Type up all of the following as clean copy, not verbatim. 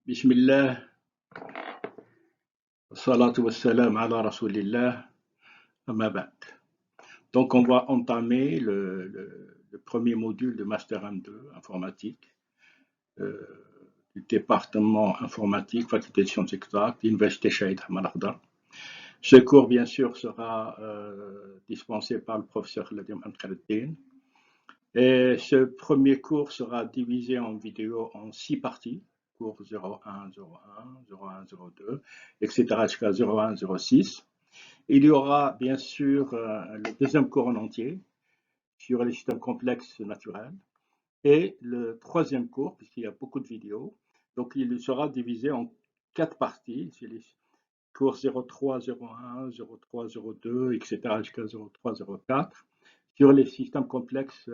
Bismillah, salatu wassalam ala rasulillah, amma ba'd. Donc, on va entamer le premier module de Master M2 informatique euh, du département informatique, faculté de sciences exactes, l'Université Shahid Ahmad Akhdar. Ce cours, bien sûr, sera dispensé par le professeur Khaled Khaled. Et ce premier cours sera divisé en vidéo en 6 parties. Cours 01, 01, 01, 02, etc. jusqu'à 01, 06. Il y aura bien sûr le deuxième cours en entier sur les systèmes complexes naturels et le troisième cours, puisqu'il y a beaucoup de vidéos. Donc il sera divisé en 4 parties. C'est les cours 03, 01, 03, 02, etc. jusqu'à 03, 04 sur les systèmes complexes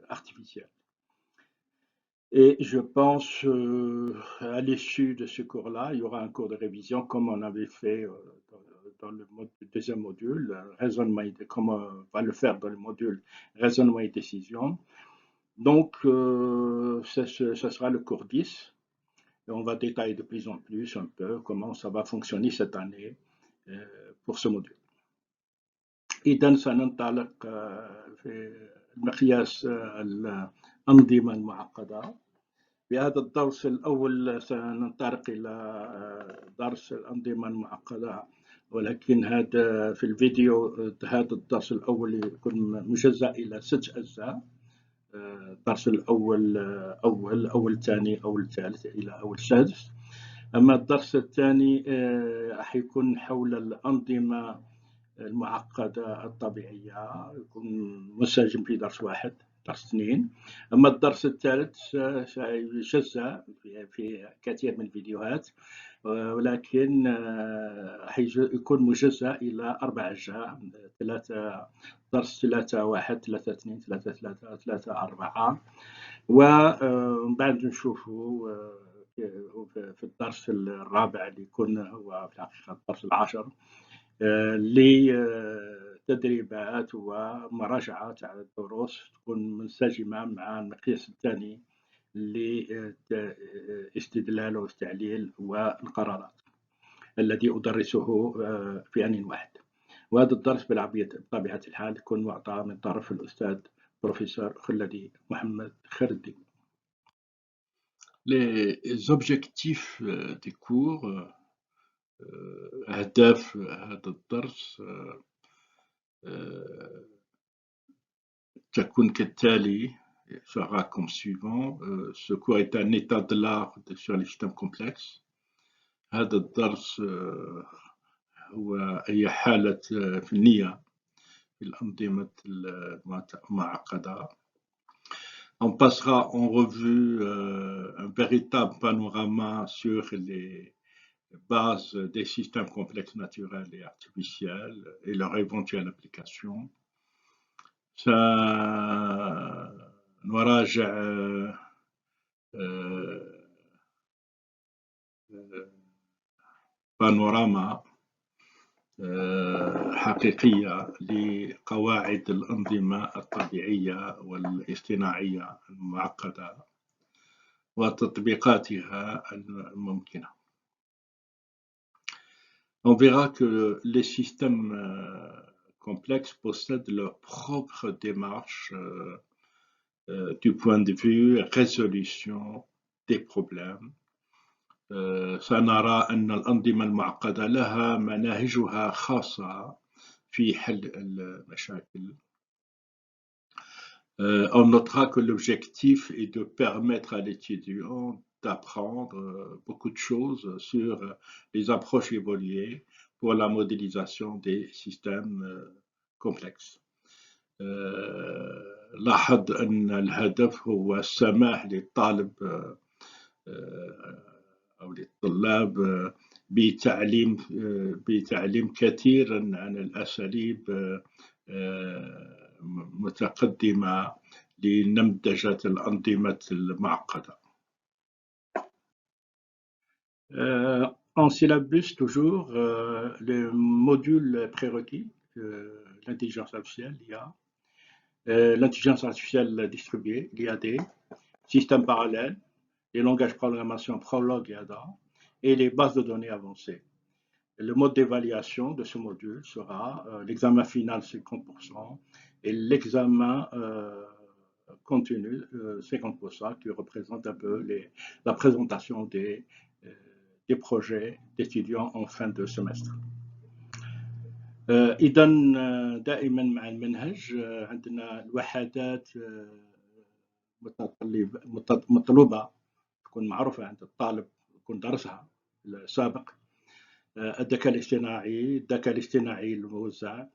artificiels. Et je pense à l'issue de ce cours-là, il y aura un cours de révision comme on avait fait dans le deuxième module, raisonnement et comme on va le faire dans le module raisonnement et décision. Donc, ça sera le cours 10. Et on va détailler de plus en plus un peu comment ça va fonctionner cette année pour ce module. إذا سننطلق في مقياس الأنظمة المعقدة. بهذا الدرس الأول سننطلق إلى درس الأنظمة المعقدة، ولكن هذا في الفيديو هذا الدرس الأول يكون مجزأ إلى 6 أجزاء. الدرس الأول أول الثاني أول الثالث إلى أول السادس. أما الدرس الثاني حيكون حول الأنظمة المعقدة الطبيعية، يكون منسجم في درس واحد، درس 2. أما الدرس الثالث سيجزأ في كثير من الفيديوهات، ولكن يكون مجزأ إلى 4 أجزاء، درس 3 1 3 2 3 3 3 4. ومن بعد نشوفوا في الدرس الرابع اللي يكون هو في الحقيقة الدرس العاشر لتدريبات ومراجعة على الدروس تكون منسجمة مع المقياس الثاني لاستدلال والتعليل والقرارات الذي أدرسه في آن واحد. وهذا الدرس بطبيعة الحال يكون معطى من طرف الأستاذ بروفيسور خلدي محمد خردي. Les objectifs des cours أهداف هذا الدرس تكون كالتالي sera comme suivant. Ce cours est un état de l'art sur les systèmes complexes. هذا الدرس هي حالة فنية في الأنظمة المعقدة. On passera en revue un véritable panorama sur les bases des systèmes complexes naturels et artificiels et leur éventuelle application. سنراجع بانوراما حقيقية لقواعد الأنظمة الطبيعية والاصطناعية المعقدة وتطبيقاتها الممكنة. On verra que les systèmes complexes possèdent leur propre démarche du point de vue résolution des problèmes. سنرى أن الأنظمة المعقدة لها مناهجها خاصة في حل المشاكل. On notera que l'objectif est de permettre à l'étudiant d'apprendre beaucoup de choses sur les approches évoluées pour la modélisation des systèmes complexes. لاحظ أن الهدف هو السماح للطالب أو للطلاب بتعليم كثيرا عن الأساليب متقدمة لنمذجة الأنظمة المعقدة. En syllabus toujours, le module prérequis, l'intelligence artificielle, l'IA, l'intelligence artificielle distribuée, l'IAD, système parallèle, les langages de programmation Prolog et Ada, et les bases de données avancées. Le mode d'évaluation de ce module sera l'examen final 50% et l'examen continu 50% qui représente un peu la présentation des projets d'étudiants en fin de semestre. إذا دائما مع المنهج عندنا الوحدات مطلوبة تكون معروفة عند الطالب يكون درسها السابق. الذكاء الاصطناعي الموزع،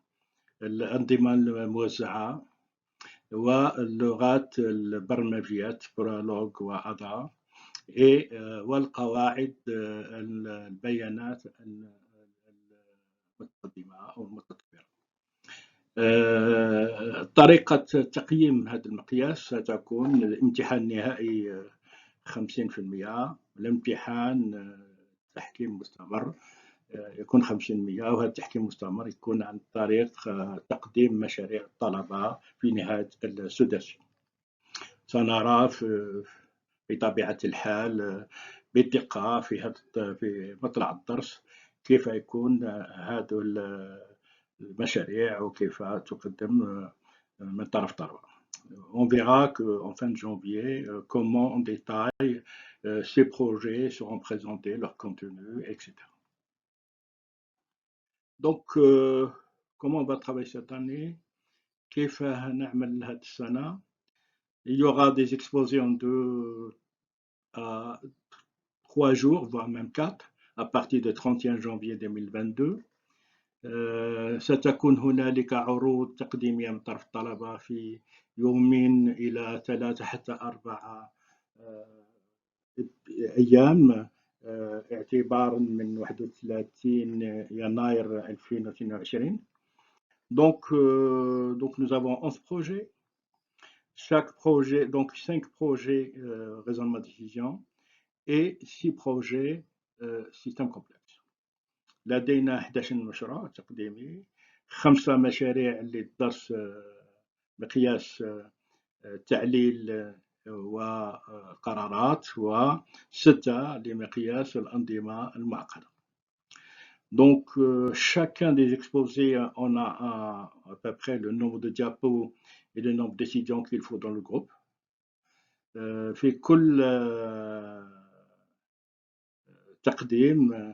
الأنظمة الموزعة، واللغات البرمجيات برولوج وأدا، والقواعد البيانات المتقدمة أو المتطورة. طريقة تقييم هذا المقياس ستكون الامتحان النهائي 50%، الامتحان تحكيم مستمر يكون 50%، وهذا التحكيم المستمر يكون عن طريق تقديم مشاريع الطلبة في نهاية السداسي. سنرى بطبيعة الحال بدقة في مطلع الدرس كيف يكون هذه المشاريع وكيف تقدم من طرف طلبة. On verra qu'en fin de janvier, comment en détail ces projets seront présentés, leur contenu, etc. Donc, comment on va travailler cette année? كيف هنعمل هذه السنة؟ Il y aura des exposés en 2 à 3 jours, voire même 4, à partir du 31 janvier 2022. ستكون هنالك عروض تقديمية من طرف الطلبة في يومين إلى 3 حتى 4 أيام اعتبارا من 31 يناير 2022. Donc nous avons 11 projets. Chaque projet, donc 5 projets raisonnement de décision et 6 projets système complexe. لدينا 11 مشروع تقديمي، 5 مشاريع للدرس مقياس تعليل وقرارات، و6 لمقياس الأنظمة المعقدة. Donc chacun des exposés, on a à peu près le nombre de diapos et le nombre d'étudiants qu'il faut dans le groupe. في كل تقديم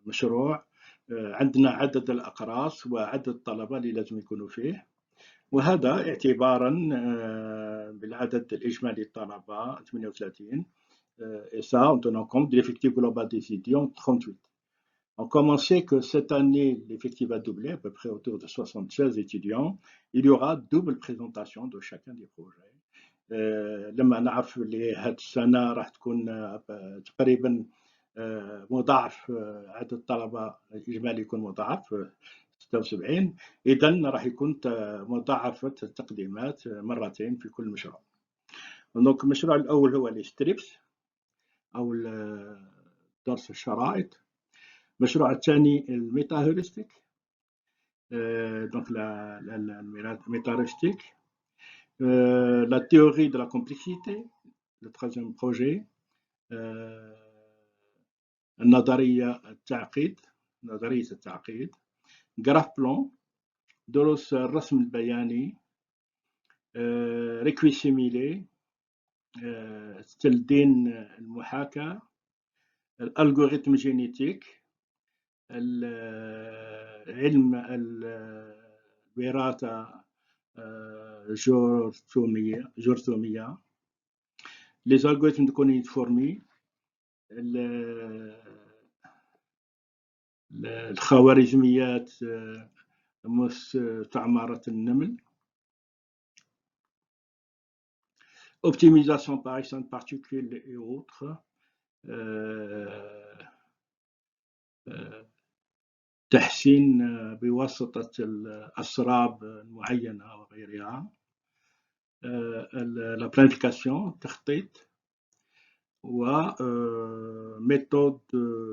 مشروع عندنا عدد الأقراص وعدد الطلبة اللي لازم يكونوا فيه، وهذا اعتبارا بالعدد الإجمالي الطلبة 38 et ça en tenant compte de l'effectif global des étudiants 38. Donc comme on sait que cette année l'effectif va doubler à peu près autour de 76 étudiants, il y aura double présentation de chacun des projets. لما نعرف اللي هاد السنة راح تكون تقريبا مضاعف عدد الطلبة الإجمالي يكون مضاعف 76، إذن راح يكون مضاعفة التقديمات مرتين في كل مشروع. دونك المشروع الأول هو الستريبس أو درس الشرائط. المشروع الثاني الميتا هيورستيك، donc la méta heuristique, la théorie de la complexité, le troisième projet, نظرية التعقيد، جراف بلان، دروس الرسم البياني، ريكوي سيميلي، تلدين المحاكاة، الألغوريثم جينيتيك، علم الوراثة جرثومية، les algorithmes de coniformie، الخوارزميات مستعمرة النمل، optimisation par extension de particules et autres، تحسين بواسطة الأسراب المعينة وغيرها، la planification تخطيط، و méthode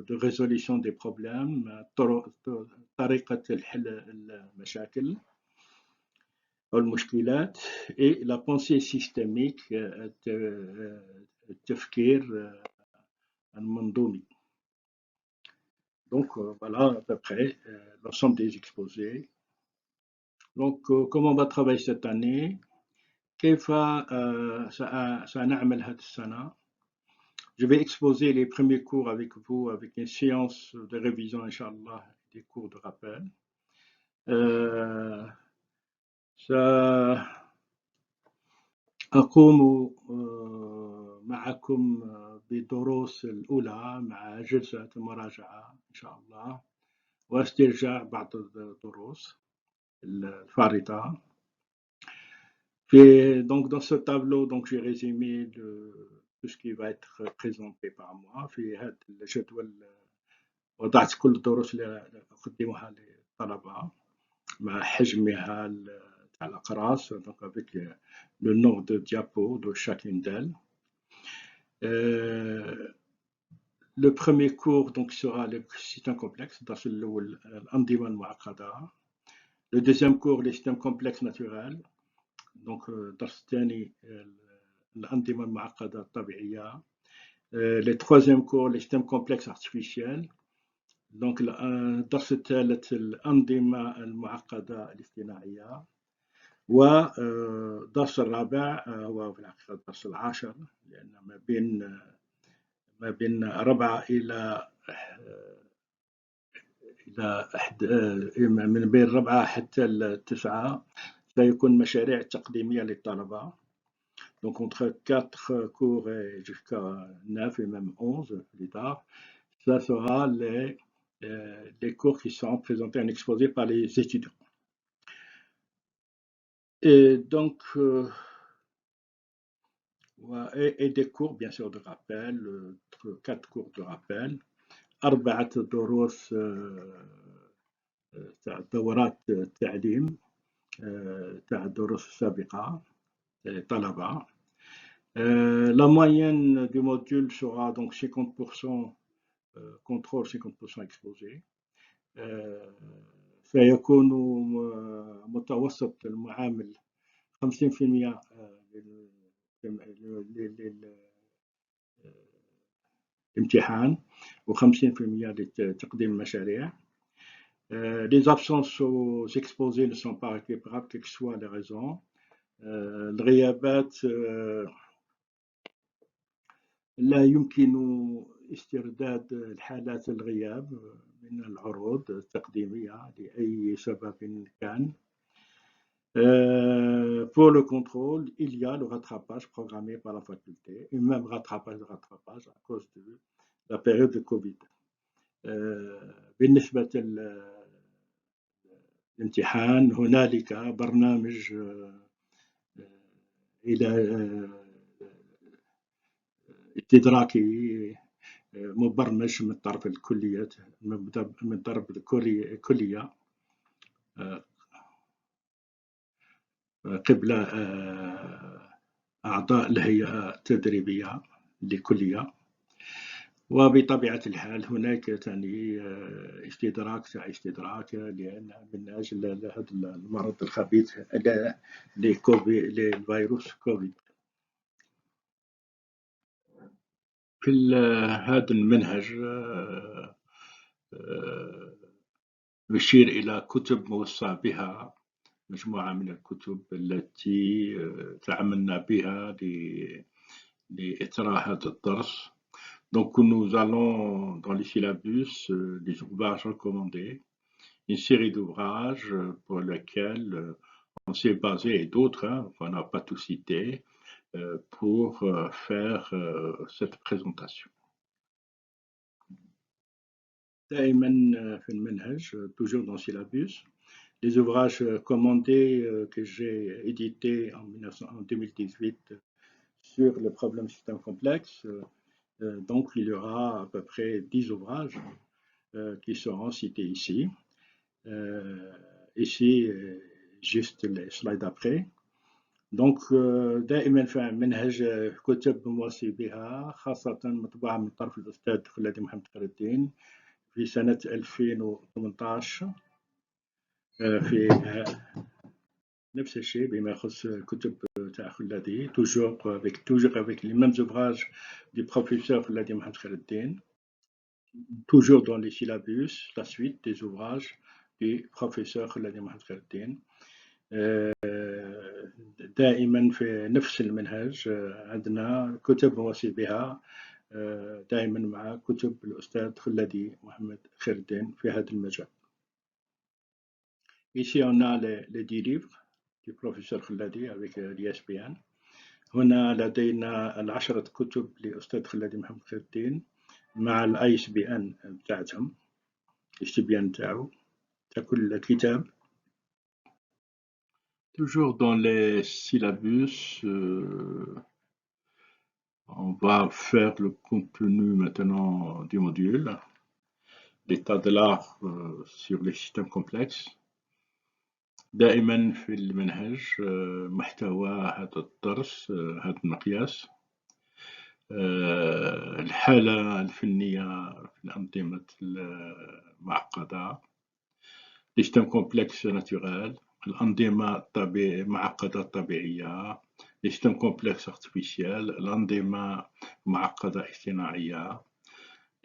de résolution des problèmes، طريقة الحل المشاكل أو المشكلات، et la pensée systémique التفكير المنظومي. Donc voilà à peu près l'ensemble des exposés. Donc comment on va travailler cette année? كيف سنعمل هذه السنة? Je vais exposer les premiers cours avec vous, avec une séance de révision, Inch'Allah, des cours de rappel. سأقوم معكم بالدروس الأولى مع جلسة مراجعة إن شاء الله واسترجاع بعض الدروس الفارطة. Donc dans ce tableau, donc j'ai résumé tout ce qui va être présenté par moi. في هذا الجدول وضعت كل الدروس اللي أقدمها للطلبة مع حجمها تاع الأقراص donc avec le nombre de diapos de chacune d'elles. Le premier cours donc sera le système complexe الدرس الأول الأنظمة المعقدة. Le deuxième cours les systèmes complexes naturels. Donc الدرس الثاني الأنظمة المعقدة الطبيعية. Le troisième cours les systèmes complexes artificiels. Donc الدرس الثالث الأنظمة المعقدة الاصطناعية. والدرس الرابع هو في الحقيقة الدرس العاشر لأن ما بين 4 إلى من بين 4 حتى 9 سيكون مشاريع تقديمية للطلبة. Donc entre 4 cours et jusqu'à 9 et même 11 plus tard, ça sera les cours qui seront présentés en exposé par les étudiants. Et donc, et des cours bien sûr de rappel, 4 cours de rappel, 4 دروس تاع دورات التعليم تاع الدروس السابقة للطلبة. La moyenne du module sera donc 50% contrôle, 50% exposé. سيكون متوسط المعامل 50% للامتحان و50% لتقديم المشاريع. Les absences aux exposés ne sont pas récupérables, quelles que soient les raisons. الغيابات لا يمكن استرداد الحالات الغياب من العروض التقديمية لأي سبب كان. Pour le contrôle, il y a le rattrapage programmé par la faculté, et même rattrapage à cause de la période de Covid. بالنسبة للامتحان هنالك برنامج إلى استدراكي مبرمج من طرف الكليات من طرف الكلية قبل أعضاء الهيئة التدريبية للكلية. وبطبيعة الحال هناك ثاني استدراك لأن من أجل هذا المرض الخبيث للفيروس كوفيد. في هذا المنهج يشير إلى كتب موصى بها مجموعة من الكتب التي تعاملنا بها لإثراء هذا الدرس. Donc nous allons dans les syllabus des ouvrages recommandés, une série d'ouvrages pour lesquels on s'est basé et d'autres qu'on n'a pas tout cité pour faire cette présentation. دائما في المنهج toujours dans le syllabus les ouvrages commandés que j'ai édités en 2018 sur le problème système complexe. Donc il y aura à peu près 10 ouvrages qui seront cités ici. Ici juste les slides après. Donc دائما في منهج كتب موصي بها خاصة مطبوعة من طرف الأستاذ خلادي محمد خير الدين في سنة 2018 في نفس الشيء بما يخص كتب تاع خلادي toujours avec les mêmes ouvrages du professeur Khuladi Mohamed Khaireddin, toujours dans les syllabus, la suite des ouvrages du professeur Khuladi Mohamed Khaireddin. دائما في نفس المنهج عندنا كتب نوصي بها دائما مع كتب الأستاذ خلادي محمد خير الدين في هذا المجال. Ici on a les 10 livres du professeur خلادي avec l'ISBN. هنا لدينا 10 كتب لأستاذ خلادي محمد خير الدين مع الISBN بتاعتهم، الاستبيان تاعو تاع كل كتاب. Toujours dans les syllabus, on va faire le contenu maintenant du module, l'état de l'art sur les systèmes complexes. دائما في المنهج محتوى هذا الدرس هذا المقياس الحالة الفنية في الأنظمة المعقدة، les systèmes complexes naturels، الأنظمة معقدة طبيعية، les systèmes complexes artificiels، الأنظمة معقدة اصطناعية،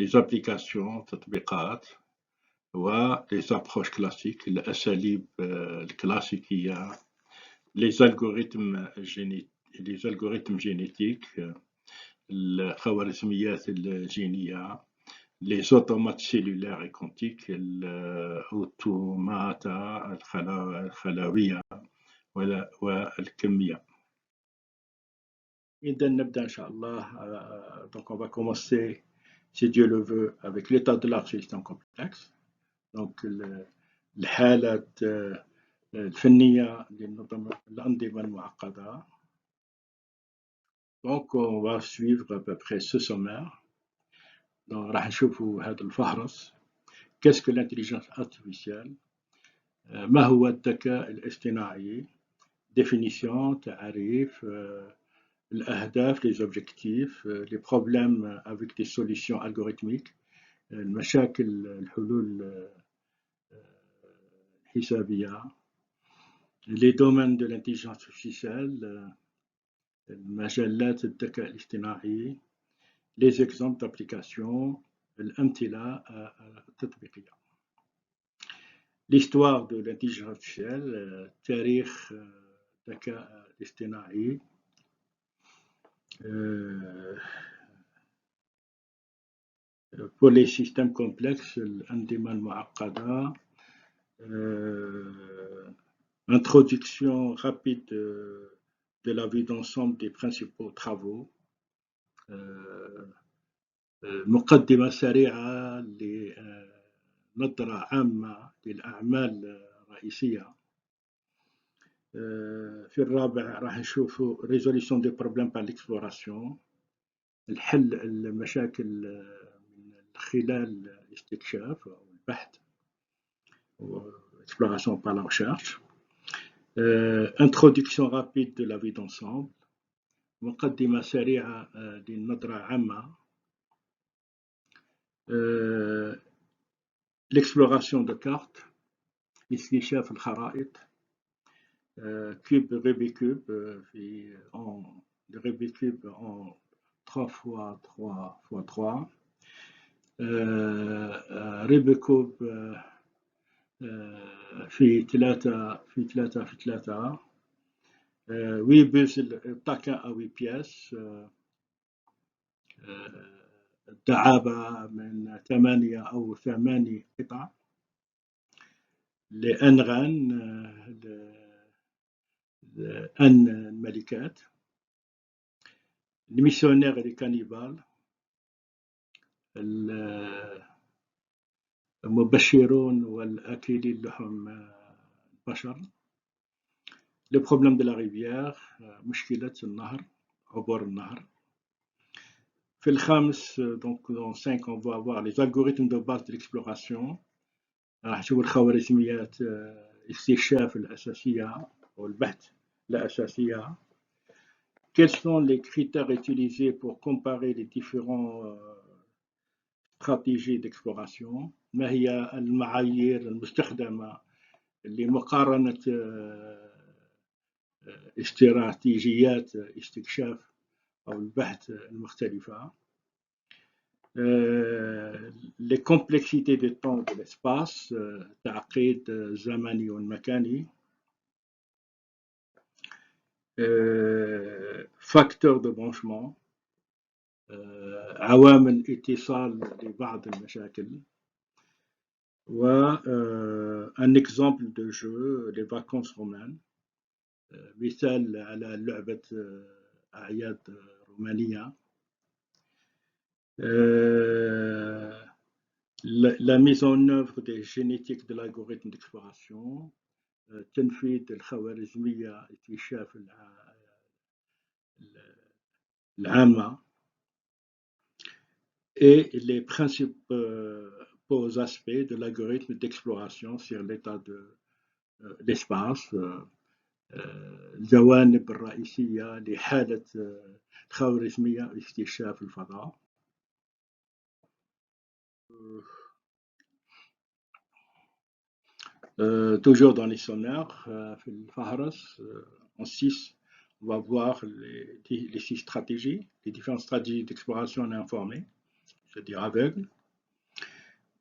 les applications تطبيقات، و les approches classiques الأساليب الكلاسيكية، les algorithmes génétiques الخوارزميات الجينية، les automates cellulaires et quantiques الأوتوماتا الخلوية والكمية. إذا نبدأ إن شاء الله. Donc on va commencer, si Dieu le veut, avec l'état de l'art sur les systèmes complexes. Donc الحالة الفنية للأنظمة المعقدة. Donc on va suivre à peu près ce sommaire. Donc راح نشوفوا هذا الفهرس. Qu'est-ce que l'intelligence artificielle? ما هو الذكاء الاصطناعي؟ Définition, تعريف، الأهداف, les objectifs, les problèmes avec des solutions algorithmiques، المشاكل الحلول الحسابية، les domaines de l'intelligence artificielle، مجالات الذكاء الاصطناعي، les exemples d'application، الأمثلة التطبيقية. L'histoire de l'intelligence artificielle، تاريخ الذكاء الاصطناعي. Pour les systèmes complexes، الأنظمة المعقدة. Introduction rapide de la vue d'ensemble des principaux travaux. مقدمة سريعة لنظرة عامة للأعمال الرئيسية. في الرابع راح نشوفوا résolution des problèmes par l'exploration، الحل المشاكل من خلال الاستكشاف أو البحث، exploration par la recherche. Introduction rapide de la vue d'ensemble، مقدمة سريعة للنظرة عامة. L'exploration de cartes، استكشاف الخرائط. Cube Rubik's Cube le Rubik's Cube en 3x3x3. Rubik's Cube في 3x3. 8 بوزل بطاقة أو 8 بياس. الدعابة من 8 أو 8 قطع. لأنغان أن الملكات. الميسيونير et les cannibales، المبشرون والآكلين لحم البشر. Le problème de la rivière، مشكلة النهر، عبور النهر. في الخامس، donc dans 5 on va avoir les algorithmes de base de l'exploration. راح نشوف الخوارزميات استكشاف الأساسية أو البحث الأساسية. Quels sont les critères utilisés pour comparer les différentes stratégies d'exploration؟ ما هي المعايير المستخدمة لمقارنة استراتيجيات استكشاف أو البحث المختلفة. Les complexités du temps et de l'espace, تعقيد الزمني والمكاني. Facteurs de branchement, عوامل اتصال لبعض المشاكل. Un exemple de jeu, les vacances romaines. مثال على لعبة أعياد رومانية. La mise en œuvre des génétiques de l'algorithme d'exploration, تنفيذ الخوارزمية اكتشاف العامة. Et les principaux aspects de l'algorithme d'exploration sur l'état de l'espace, الجوانب الرئيسية لحالة الخوارزمية اكتشاف الفضاء. Toujours dans les sommaires, en 6, on va voir les 6 stratégies, les différentes stratégies d'exploration informée, c'est-à-dire aveugle.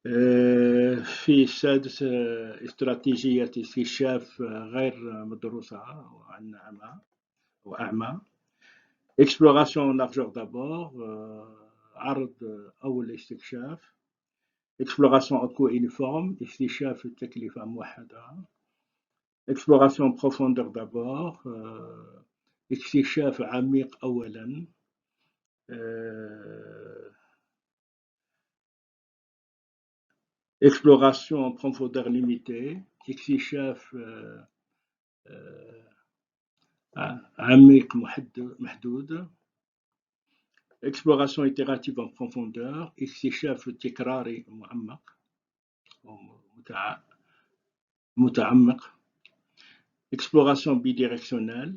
في السادس استراتيجية استكشاف غير مدروسة أو أعمى. Exploration en largeur d'abord, عرض أول استكشاف. Exploration en co-uniforme, استكشاف التكلفة موحدة. Exploration en profondeur d'abord, استكشاف عميق أولا. Exploration en profondeur limitée, استكشاف عميق محدود. Exploration itérative en profondeur, استكشاف تكراري معمق أو متعمق. Exploration bidirectionnelle,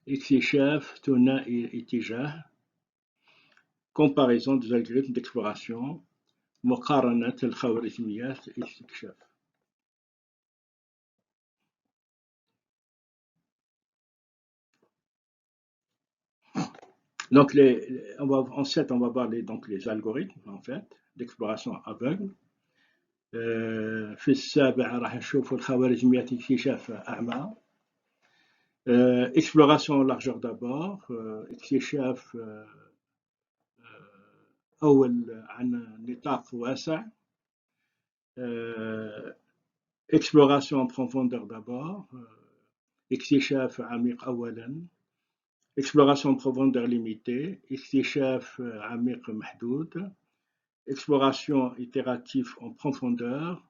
استكشاف ثنائي اتجاه. Comparaison des algorithmes d'exploration, مقارنة الخوارزميات استكشاف. Donc, en 7, on va voir les algorithmes en fait d'exploration aveugle. في السابع راح نشوفوا الخوارزميات اكتشاف أعمى. Exploration en largeur d'abord, اكتشاف أول عن نطاق واسع. Exploration en profondeur d'abord, اكتشاف عميق أولا. Exploration en profondeur limitée, اكتشاف عميق محدود. Exploration itérative en profondeur,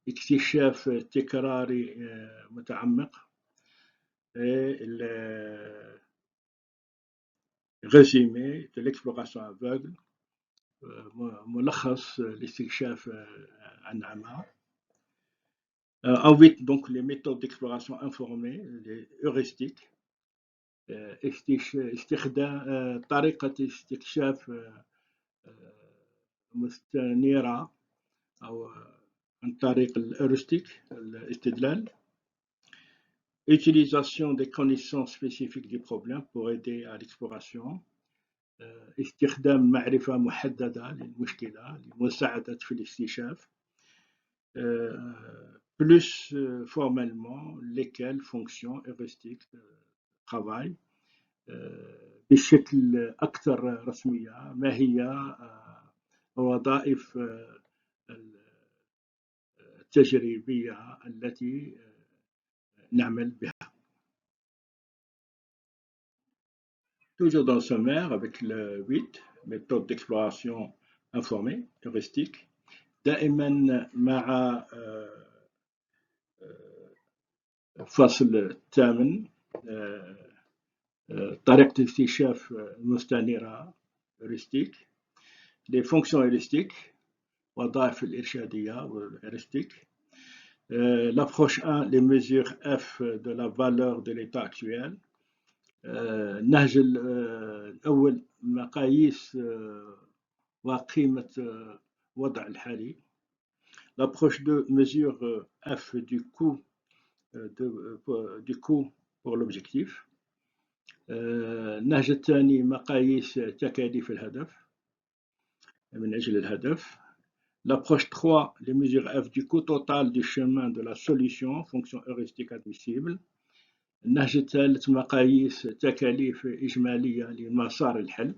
اكتشاف تكراري متعمق. Et le résumé de l'exploration aveugle, ملخص الاستكشاف عن عمى. En 8, donc les méthodes d'exploration informée, les heuristiques. استخدام طريقة استكشاف مستنيرة أو عن طريق الهيورستيك الاستدلال. Utilisation des connaissances spécifiques du problème pour aider à l'exploration. استخدام معرفة محددة للمشكلة لمساعدة في الاكتشاف. Plus formellement, lesquelles fonctions heuristiques travaillent بشكل أكثر رسمية. ما هي وظائف التجريبية التي نعمل بها. Toujours dans le sommaire avec le 8, méthode d'exploration informée, heuristique. دائما مع فصل الثامن طريقة اكتشاف المستنيرة heuristique. Les fonctions heuristiques, وظائف الإرشادية والheuristique. L'approche 1, les mesures F de la valeur de l'état actuel. النهج الأول مقاييس وقيمة وضع الحالي. L'approche 2, mesure F du coût pour l'objectif. النهج الثاني مقاييس تكاليف الهدف من أجل الهدف. L'approche 3, les mesures F du coût total du chemin de la solution, fonction heuristique admissible. النهج الثالث مقاييس تكاليف إجمالية لمسار الحل،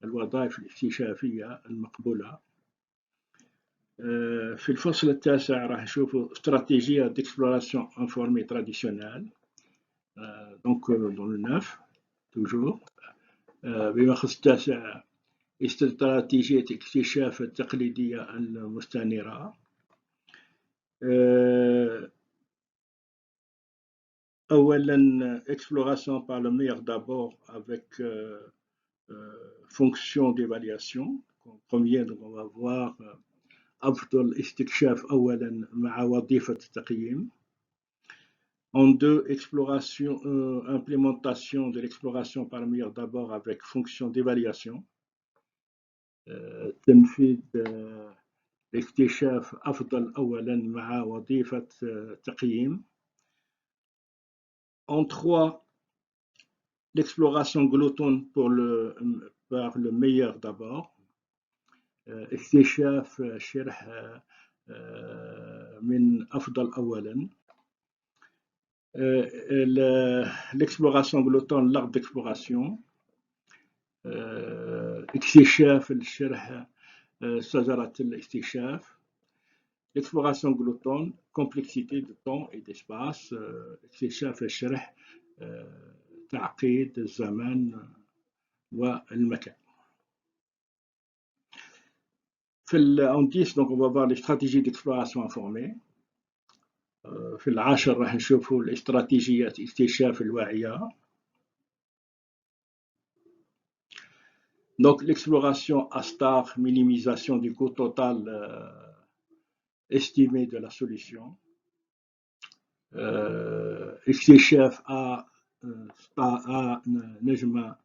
الوظائف الاكتشافية المقبولة. في الفصل التاسع راح نشوفوا استراتيجية d'exploration informée traditionnelle. Donc dans le 9 toujours. بما يخص التاسع استراتيجية اكتشاف التقليدية المستنيرة. أولاً exploration par le meilleur d'abord avec fonction d'évaluation. En premier, donc on va voir أفضل استكشاف أولاً مع وظيفة التقييم. En deux, exploration, implémentation de l'exploration par le meilleur d'abord avec fonction d'évaluation. تنفيذ الاكتشاف أفضل أولاً مع وظيفة تقييم. En trois, l'exploration gloutonne par le meilleur d'abord. اكتشاف شرح من أفضل أولاً. L'exploration gloutonne, l'art d'exploration. اكتشاف الشرح شجرة الاكتشاف. L'exploration gloutonne, complexité de temps et d'espace. اكتشاف الشرح تعقيد الزمان والمكان. En 10, donc on va voir les stratégies d'exploration informée. في العاشر راح نشوفوا الاستراتيجيات اكتشاف الواعية. Donc l'exploration ASTAR, minimisation du coût total estimé de la solution. اكتشاف نجمة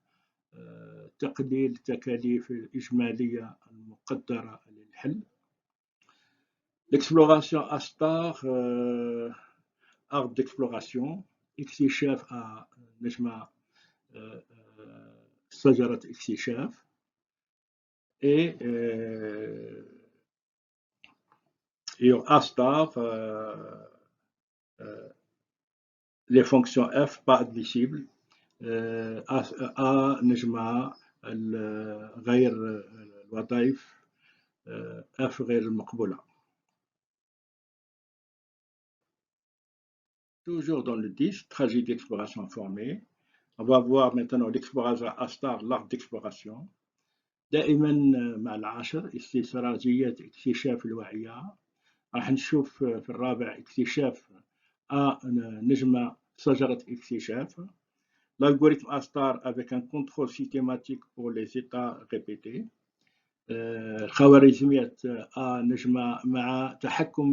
تقليل التكاليف الإجمالية المقدرة للحل. L'exploration ASTAR, art d'exploration, اكتشاف نجمة شجرة اكتشاف. Et ASTAR, les fonctions F pas admissibles. نجمة غير الوظائف F غير المقبولة. Toujours dans le 10, stratégie d'exploration informée. On va voir maintenant l'exploration ASTAR, l'art d'exploration. دائما مع العاشر استراتيجية اكتشاف الواعية. راح نشوف في الرابع اكتشاف نجمة شجرة اكتشاف. L'algorithme ASTAR avec un contrôle systématique pour les états répétés. خوارزمية نجمة مع تحكم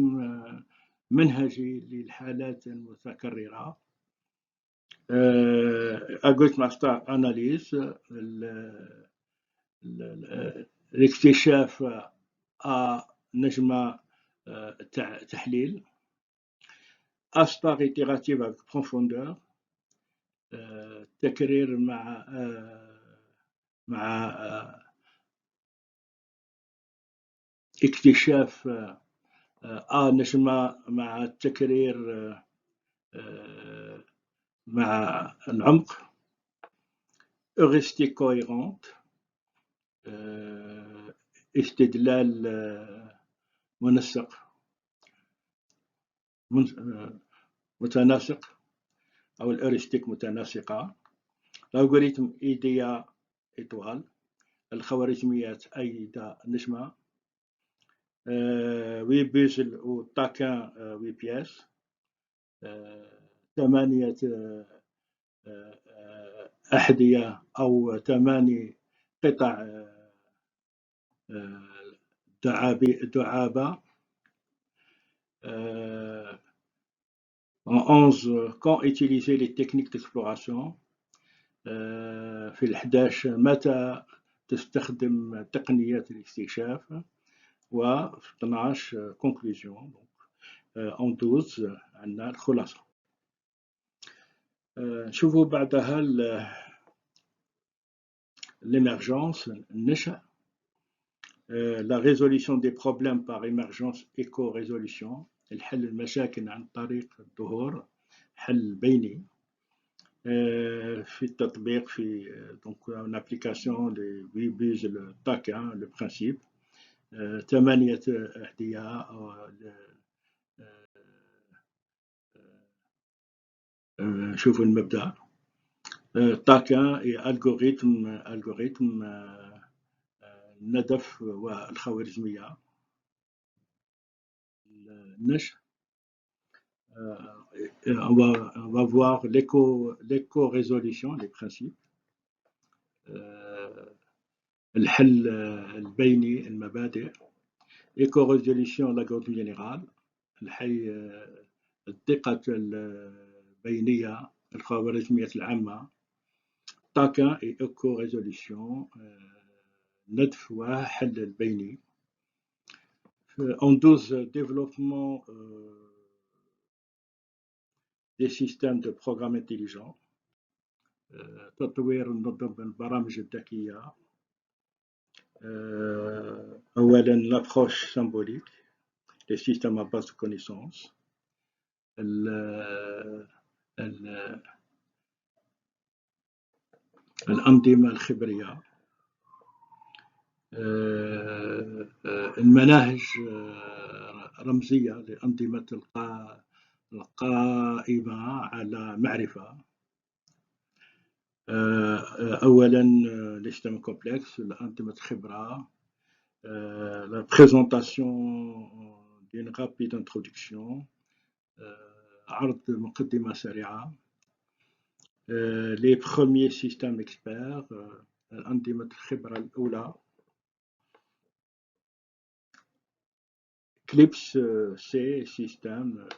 منهجي للحالات المتكررة. algorithme ASTAR analyse الاكتشاف نجمة تحليل. ASTAR itérative avec profondeur. تكرير مع اكتشاف نجمة مع التكرير مع العمق. heuristique cohérente. استدلال منسق متناسق أو الهيورستيك متناسقة. الألغوريثم إيديا إيتوال. الخوارزميات أيدا نجمة. وي بيزل وتاكان وي بياس. 8 أحذية أو 8 قطع دعابة. 11 quand utiliser les techniques d'exploration. في ال11 متى تستخدم تقنيات الاكتشاف. و 12 conclusion. En 12 عندنا الخلاصة. نشوفوا بعدها l'émergence, النشأ, la résolution des problèmes par émergence éco-résolution, الحل المشاكل عن طريق الظهور حل بيني في التطبيق في donc une application de Vibuse le TAC1 le principe 8 أحذية شوفوا المبدأ TAC1 est algorithme الندف والخوارزمية النشأ on va voir l'éco-résolution, les principes الحل البيني المبادئ éco-résolution l'algorithme général الحي الدقة البينية الخوارزمية العامة TAC1 et éco-résolution ندف وحل البيني en 12 développement des systèmes de programme intelligent تطوير نظم البرامج الذكية أولاً l'approche symbolique les systèmes à base de connaissances الأنظمة الخبرية المناهج رمزية لأنظمة القائمة على معرفة أولاً les systèmes complexes الأنظمة الخبرة la présentation d'une rapide introduction عرض مقدمة سريعة les premiers systèmes experts الأنظمة الخبرة الأولى CLIPS C système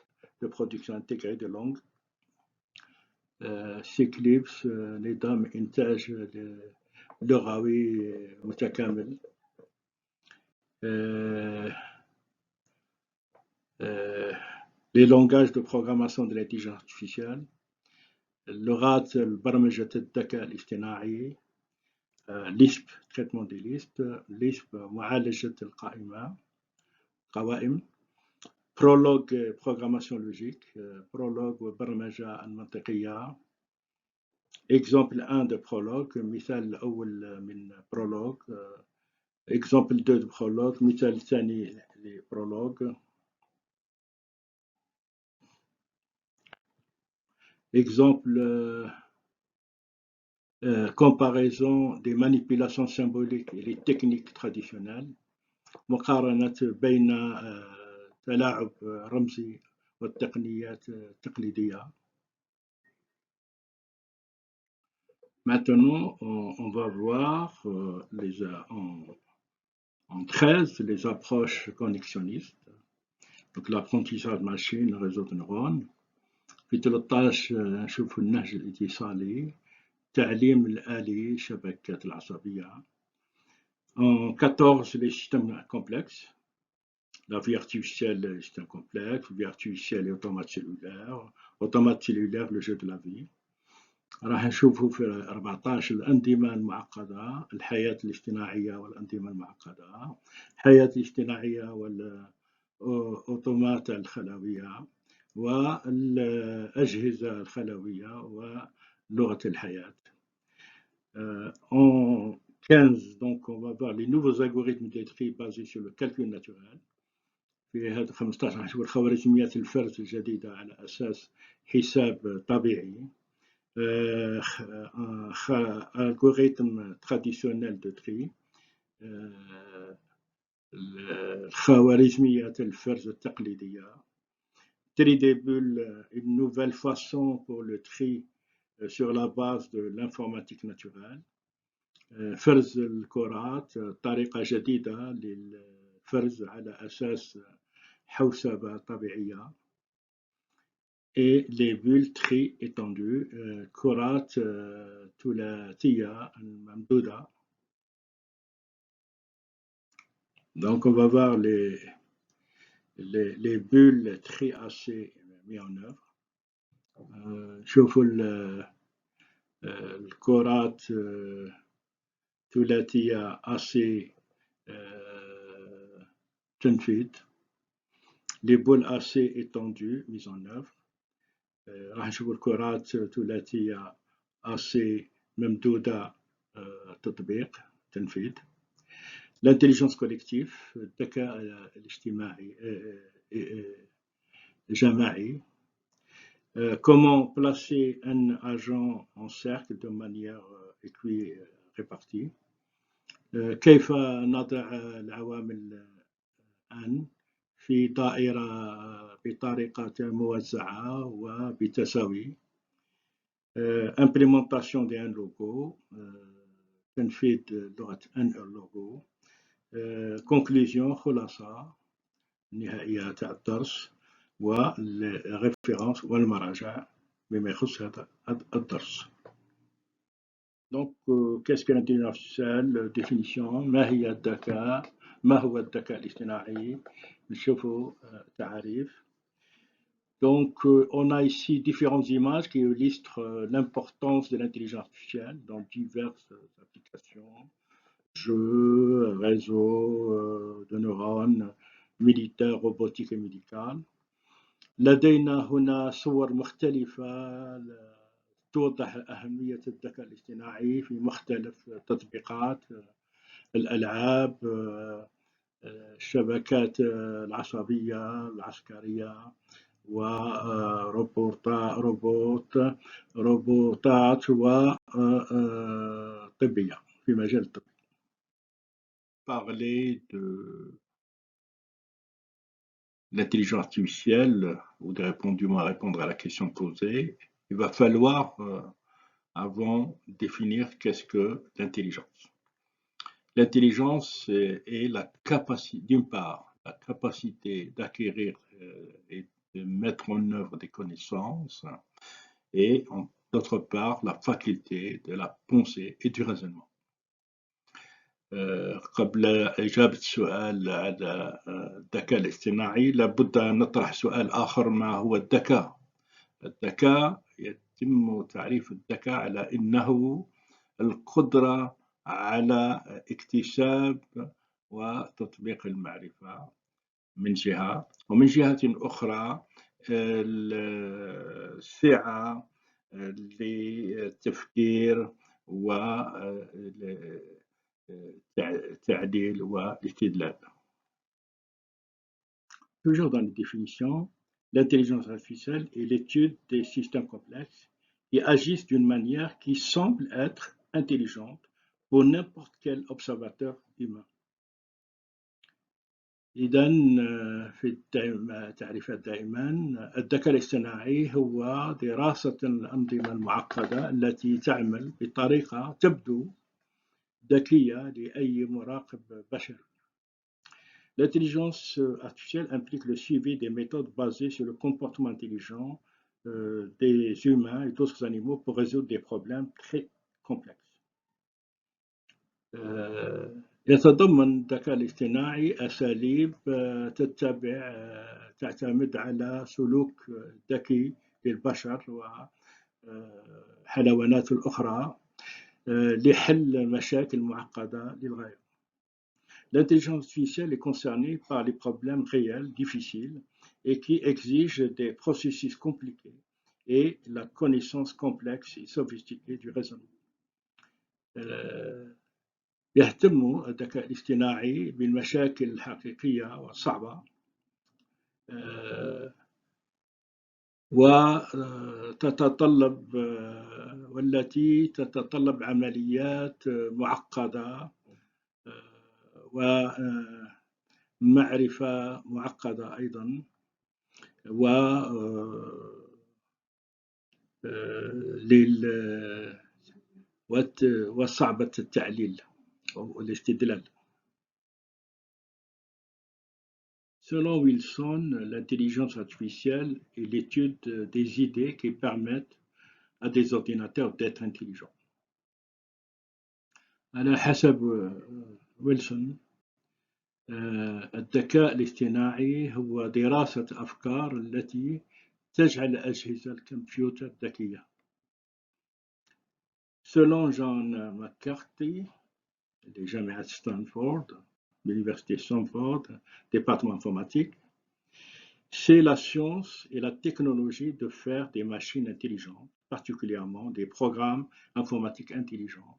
de production intégrée de langue CLIPS نظام إنتاج لغوي متكامل les langages de programmation de l'intelligence artificielle لغات البرمجة الذكاء الاصطناعي LISP traitement des LISP معالجة القوائم prologue programmation logique prologue وبرمجة المنطقية exemple 1 de prologue مثال الأول من prologue exemple 2 de prologue مثال الثاني لprologue exemple comparaison des manipulations symboliques et les techniques traditionnelles مقارنة بين تلاعب رمزي والتقنيات التقليدية. Maintenant, on va voir en 13 les approches connexionnistes. Donc l'apprentissage machine, le réseau de neurones. في 13 نشوف النهج الاتصالي تعليم الآلي شبكة العصبية. En 14 les systèmes complexes. La vie artificielle, le système complexe, vie artificielle et automate cellulaire, le jeu de la vie. راح نشوفوا في 14 الأنظمة المعقدة الحياة الاصطناعية والأنظمة المعقدة الحياة الاصطناعية والأوتومات الخلوية والأجهزة الخلوية ولغة الحياة. En 15, donc on va voir les nouveaux algorithmes de tri basés sur le calcul naturel. في هذا 15 نشوف الخوارزميات الفرز الجديدة على أساس حساب طبيعي. algorithme traditionnel de tri الخوارزميات الفرز التقليدية tri des bulles une nouvelle façon pour le tri sur la base de l'informatique naturelle فرز الكرات طريقة جديدة للفرز على أساس حوسبة طبيعية et les bulles tri étendues كرات ثلاثية الممدودة. Donc on va voir les bulles tri-AC mis en œuvre. شوفوا الكرات ثلاثية AC تنفيذ les boules AC étendues mises en œuvre راح نشوفوا الكرات ثلاثية AC ممدودة تطبيق تنفيذ l'intelligence collective الذكاء الاجتماعي جماعي comment placer un agent en cercle de manière répartie كيف نضع العوامل أن في دائرة بطريقة موزعة وبتساوي implémentation d'un logo تنفيذ لغة un logo conclusion خلاصة نهائية تاع الدرس والريفيرنس والمراجع بما يخص هذا الدرس. Donc, qu'est-ce que l'intelligence artificielle? Définition. ما هو الذكاء الاصطناعي؟ نشوفوا تعريف. Donc, on a ici différentes images qui illustrent l'importance de l'intelligence artificielle dans diverses applications, jeux, réseaux de neurones, militaires, robotiques et médicales. لدينا هنا صور مختلفة توضح أهمية الذكاء الاصطناعي في مختلف التطبيقات الألعاب الشبكات العصبية العسكرية وروبوتات وطبية في مجال الطب. Parler de l'intelligence artificielle ou de répondre à la question posée, il va falloir avant définir qu'est-ce que l'intelligence. L'intelligence est la capacité, d'une part, la capacité d'acquérir et de mettre en œuvre des connaissances, et d'autre part, la faculté de la pensée et du raisonnement. قبل إجابة السؤال على الذكاء الاصطناعي لابد أن نطرح سؤال آخر: ما هو الذكاء؟ الذكاء يتم تعريف الذكاء على أنه القدرة على اكتساب وتطبيق المعرفة من جهة، ومن جهة أخرى السعة للتفكير والتعديل والاستدلال. Toujours dans les définitions, l'intelligence artificielle est l'étude des systèmes complexes qui agissent d'une manière qui semble être intelligente pour n'importe quel observateur humain. إذن في التعريفات دائما الذكاء الاصطناعي هو دراسة الأنظمة المعقدة التي تعمل بطريقة تبدو ذكية لأي مراقب بشري. L'intelligence artificielle implique le suivi des méthodes basées sur le comportement intelligent des humains et d'autres animaux pour résoudre des problèmes très complexes. يتضمن الذكاء الاصطناعي أساليب تعتمد على سلوك ذكي للبشر وحيوانات الأخرى لحل مشاكل معقدة للغاية. L'intelligence artificielle est concernée par les problèmes réels, difficiles, et qui exigent des processus compliqués et la connaissance complexe et sophistiquée du raisonnement. يهتم الذكاء الاصطناعي بالمشاكل الحقيقية والصعبة والتي تتطلب عمليات معقدة ومعرفة معقدة أيضا وصعبة التعليل أو الاستدلال. Selon Wilson, l'intelligence artificielle est l'étude des idées qui permettent à des ordinateurs d'être intelligents. على حسب ويلسون الذكاء الاصطناعي هو دراسة الأفكار التي تجعل أجهزة الكمبيوتر ذكية. Selon John McCarthy, de Jamiat Stanford, l'université Stanford, département informatique, c'est la science et la technologie de faire des machines intelligentes, particulièrement des programmes informatiques intelligents.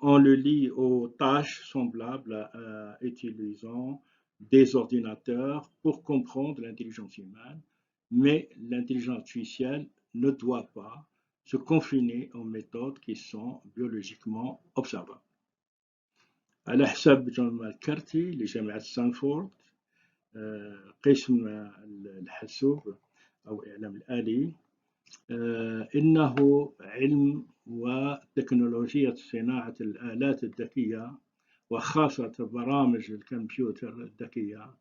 On le lie aux tâches semblables utilisant des ordinateurs pour comprendre l'intelligence humaine, mais l'intelligence artificielle ne doit pas se confiner aux méthodes qui sont biologiquement observables. على حساب جون ماكارتي لجامعة ستانفورد قسم الحاسوب أو إعلام الآلي إنه علم وتكنولوجيا صناعة الآلات الذكية وخاصة برامج الكمبيوتر الذكية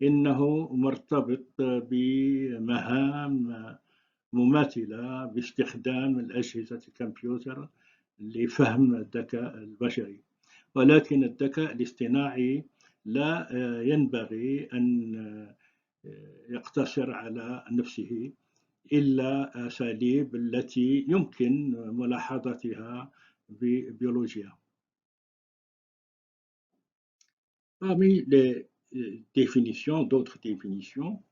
إنه مرتبط بمهام مماثلة باستخدام الأجهزة الكمبيوتر لفهم الذكاء البشري، ولكن الذكاء الاصطناعي لا ينبغي أن يقتصر على نفسه إلا أساليب التي يمكن ملاحظتها ببيولوجيا. Parmi les définitions, d'autres définitions,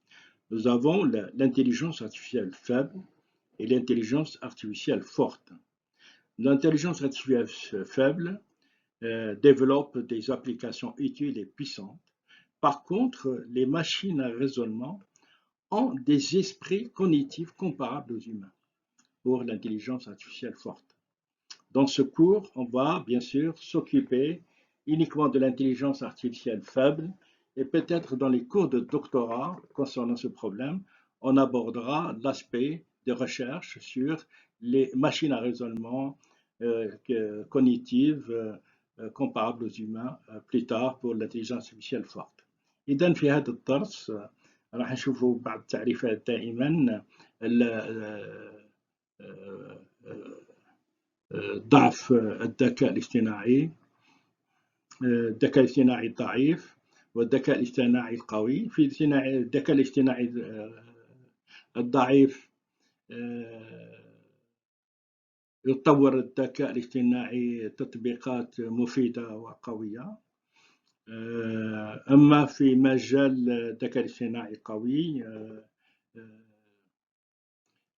nous avons l'intelligence artificielle faible et l'intelligence artificielle forte. L'intelligence artificielle faible développe des applications utiles et puissantes. Par contre, les machines à raisonnement ont des esprits cognitifs comparables aux humains pour l'intelligence artificielle forte. Dans ce cours, on va bien sûr s'occuper uniquement de l'intelligence artificielle faible et peut-être dans les cours de doctorat concernant ce problème, on abordera l'aspect de recherche sur les machines à raisonnement cognitives comparables aux humains plus tard pour l'intelligence artificielle forte. إذن في هذا الدرس راح نشوفوا بعض التعريفات دائما ضعف الذكاء الاصطناعي، الذكاء الاصطناعي الضعيف والذكاء الاصطناعي القوي. في الذكاء الاصطناعي الضعيف يطور الذكاء الاصطناعي تطبيقات مفيدة وقوية، أما في مجال الذكاء الاصطناعي القوي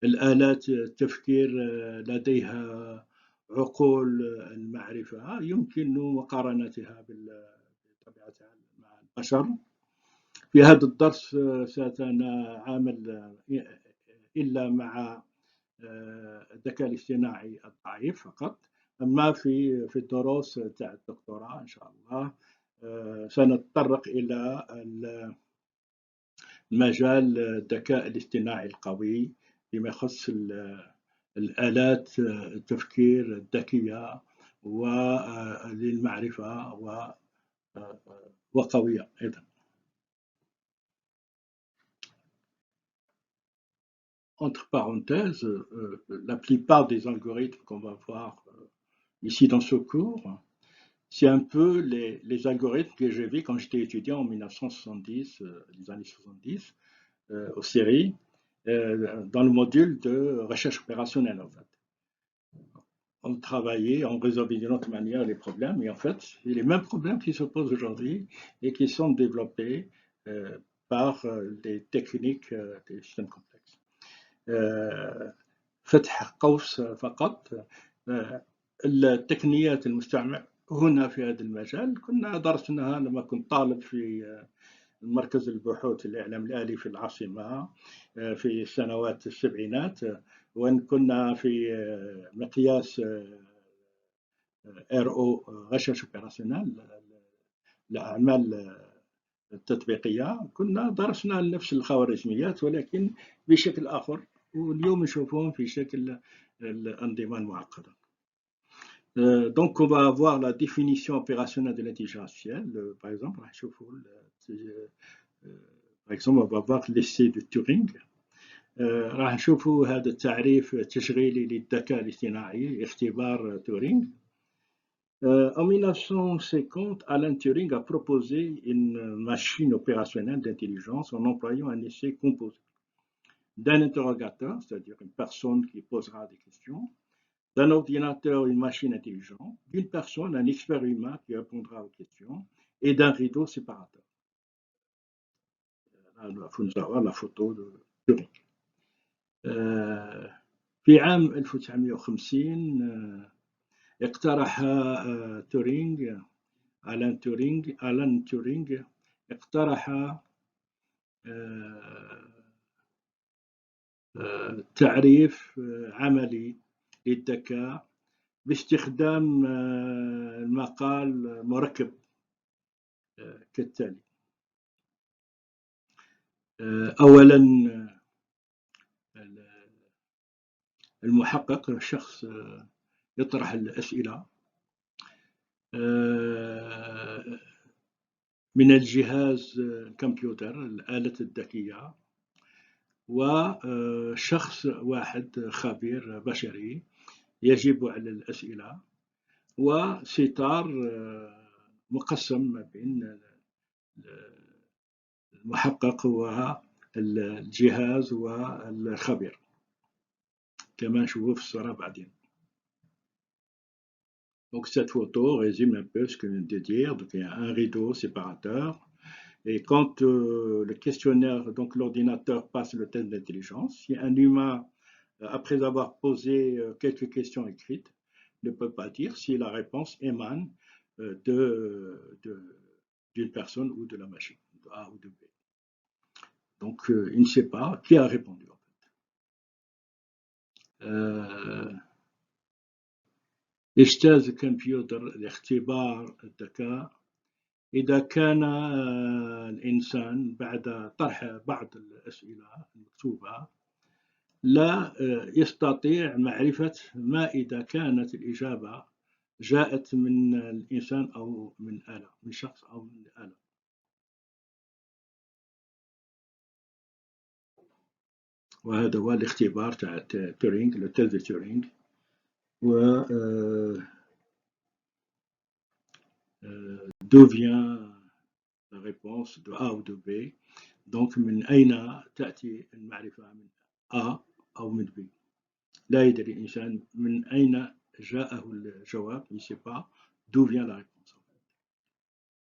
الآلات التفكير لديها عقول المعرفة يمكن مقارنتها بطبيعتها مع البشر. في هذا الدرس سنعامل إلا مع الذكاء الاصطناعي الضعيف فقط، أما في الدروس تاع الدكتوراه إن شاء الله سنتطرق إلى مجال الذكاء الاصطناعي القوي فيما يخص الآلات التفكير الذكية وللمعرفة وقوية أيضا. Entre parenthèses, la plupart des algorithmes qu'on va voir ici dans ce cours, c'est un peu les algorithmes que j'ai vus quand j'étais étudiant en 1970, les années 70, aux séries, dans le module de recherche opérationnelle en fait. On travaillait, on résolvait d'une autre manière les problèmes, et en fait, c'est les mêmes problèmes qui se posent aujourd'hui et qui sont développés par des techniques des systèmes complexes. فتح قوس فقط التقنيات المستعملة هنا في هذا المجال كنا درسناها لما كنت طالب في مركز البحوث الإعلام الآلي في العاصمة في السنوات السبعينات، وإن كنا في مقياس RO Recherche Opérationnelle الأعمال التطبيقية كنا درسنا نفس الخوارزميات ولكن بشكل آخر، واليوم نشوفهم في شكل الأنظمة المعقدة. Donc on va avoir la définition opérationnelle de l'intelligence artificielle. Par exemple, on va voir l'essai de Turing. راح نشوفوا هذا التعريف التشغيلي للذكاء الاصطناعي اختبار تورينغ. En 1950, Alan Turing a proposé une machine opérationnelle d'intelligence en employant un essai composé. d'un interrogateur, c'est-à-dire une personne qui posera des questions, d'un ordinateur, une machine intelligente, d'une personne, un expert humain qui répondra aux questions, et d'un rideau séparateur. Là, il faut nous avoir la photo de Turing. في عام 1950 اقترح ألان تورينغ اقترح تعريف عملي للذكاء باستخدام المقال مركب كالتالي. أولا المحقق شخص يطرح الأسئلة من الجهاز الكمبيوتر الآلة الذكية، وشخص واحد خبير بشري يجيب على الأسئلة، وستار مقسم ما بين المحقق والجهاز والخبير كما نشوفوا في الصورة بعدين. Donc cette photo résume un peu ce que je viens de dire. Donc il y a un rideau séparateur. Et quand le questionnaire, donc l'ordinateur passe le test d'intelligence, si un humain, après avoir posé quelques questions écrites, ne peut pas dire si la réponse émane d'une personne ou de la machine, de A ou de B. Donc il ne sait pas qui a répondu en fait. يجتاز الكمبيوتر لاختبار الذكاء إذا كان الإنسان بعد طرح بعض الأسئلة المكتوبة لا يستطيع معرفة ما إذا كانت الإجابة جاءت من الإنسان أو من آلة، من شخص أو من آلة. وهذا هو الاختبار تاع تورينغ، لو تيست دو تورينغ. و d'où vient la réponse de A ou de B. Donc من أين تأتي المعرفة، من A أو من B. لا يدري الإنسان من أين جاءه الجواب. Il ne sait pas d'où vient la réponse.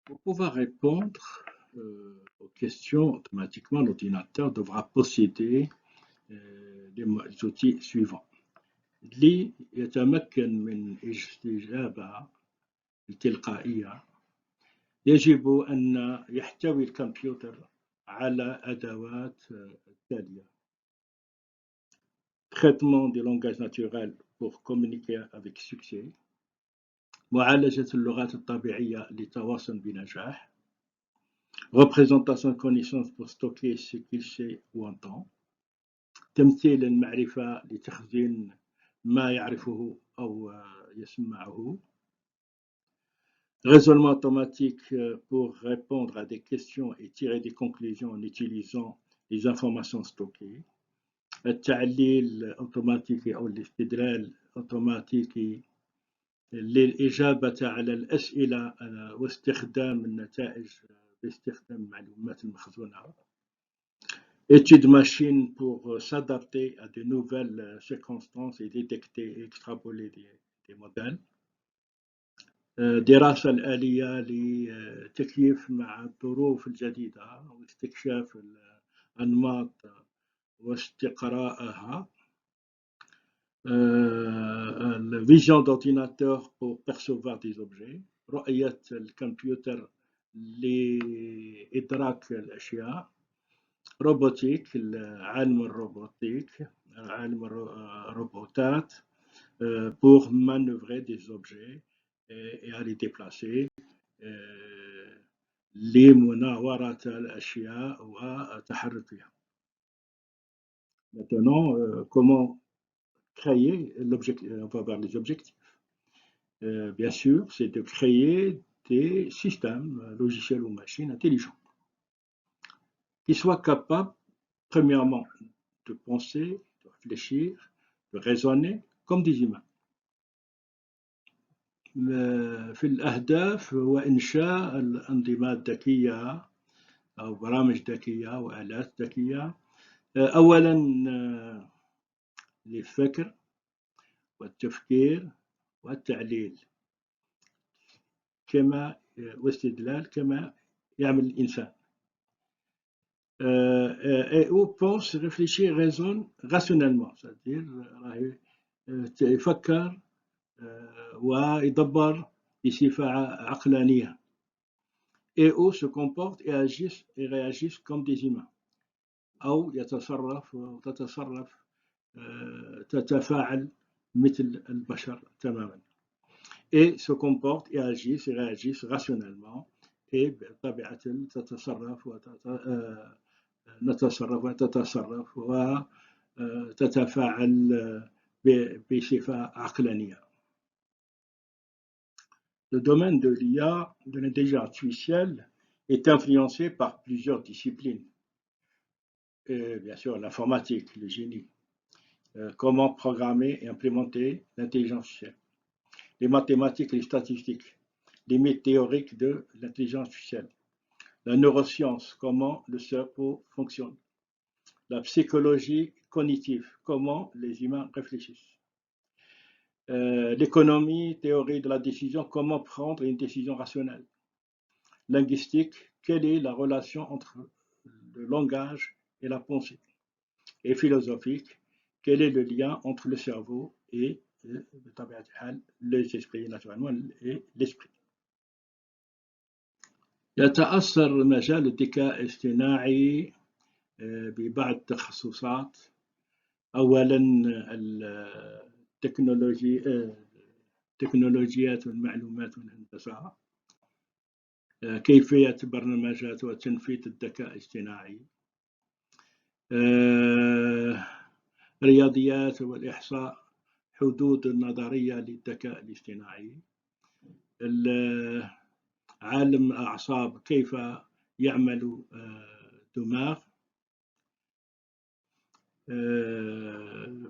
Pour pouvoir répondre aux questions automatiquement, l'ordinateur devra posséder les outils suivants. ليتمكن من الاستجابة التلقائية يجب أن يحتوي الكمبيوتر على أدوات التالية: traitement du langage naturel pour communiquer avec succès، معالجة اللغات الطبيعية للتواصل بنجاح، représentation de connaissances pour stocker ce qu'il sait ou entend، تمثيل المعرفة لتخزين ما يعرفه أو يسمعه، raisonnement automatique pour répondre à des questions et tirer des conclusions en utilisant les informations stockées، التعليل الأوتوماتيكي أو الاستدلال الأوتوماتيكي للإجابة على الأسئلة واستخدام النتائج باستخدام المعلومات المخزونة، étude machine pour s'adapter à de nouvelles circonstances et détecter et extrapoler des modèles، دراسة الآلية لتكييف مع الظروف الجديدة واستكشاف الأنماط واستقراءها، la vision d'ordinateur pour percevoir des objets، رؤية الكمبيوتر لإدراك الأشياء، روبوتيك، علم الروبوتيك، علم الروبوتات pour manœuvrer des objets et à les déplacer، لمناورة الأشياء وتحركها. Maintenant, comment créer l'objectif? On va voir les objectifs. Bien sûr, c'est de créer des systèmes logiciels ou machines intelligents qui soient capables, premièrement, de penser, de réfléchir, de raisonner comme des humains. في الأهداف هو إنشاء الأنظمة الذكية أو برامج ذكية وآلات ذكية أولا للفكر والتفكير والتعليل كما واستدلال كما يعمل الإنسان. Et où pense, réfléchir, raisonne rationnellement, c'est-à-dire يفكر ويدبر بصفة عقلانية. Et où se comportent et agissent et réagissent comme des humains. أو يتصرف وتتصرف تتفاعل مثل البشر تماما. Et se comportent et agissent et réagissent rationnellement. Et بطبيعة تتصرف نتصرف وتتصرف وتتفاعل بصفة عقلانية. Le domaine de l'IA, de l'intelligence artificielle, est influencé par plusieurs disciplines. Et bien sûr, l'informatique, le génie. Comment programmer et implémenter l'intelligence artificielle. Les mathématiques et les statistiques. Les mythes théoriques de l'intelligence artificielle. La neuroscience, comment le cerveau fonctionne. La psychologie cognitive, comment les humains réfléchissent. L'économie, théorie de la décision, comment prendre une décision rationnelle. Linguistique, quelle est la relation entre le langage et la pensée. Et philosophique, quel est le lien entre le cerveau et les esprits naturellement et l'esprit. يتأثر مجال الذكاء الاصطناعي ببعض التخصصات. أولا تكنولوجيات المعلومات والهندسة، كيفية برمجة وتنفيذ الذكاء الاصطناعي، الرياضيات والإحصاء، حدود النظرية للذكاء الاصطناعي، عالم الأعصاب كيف يعمل الدماغ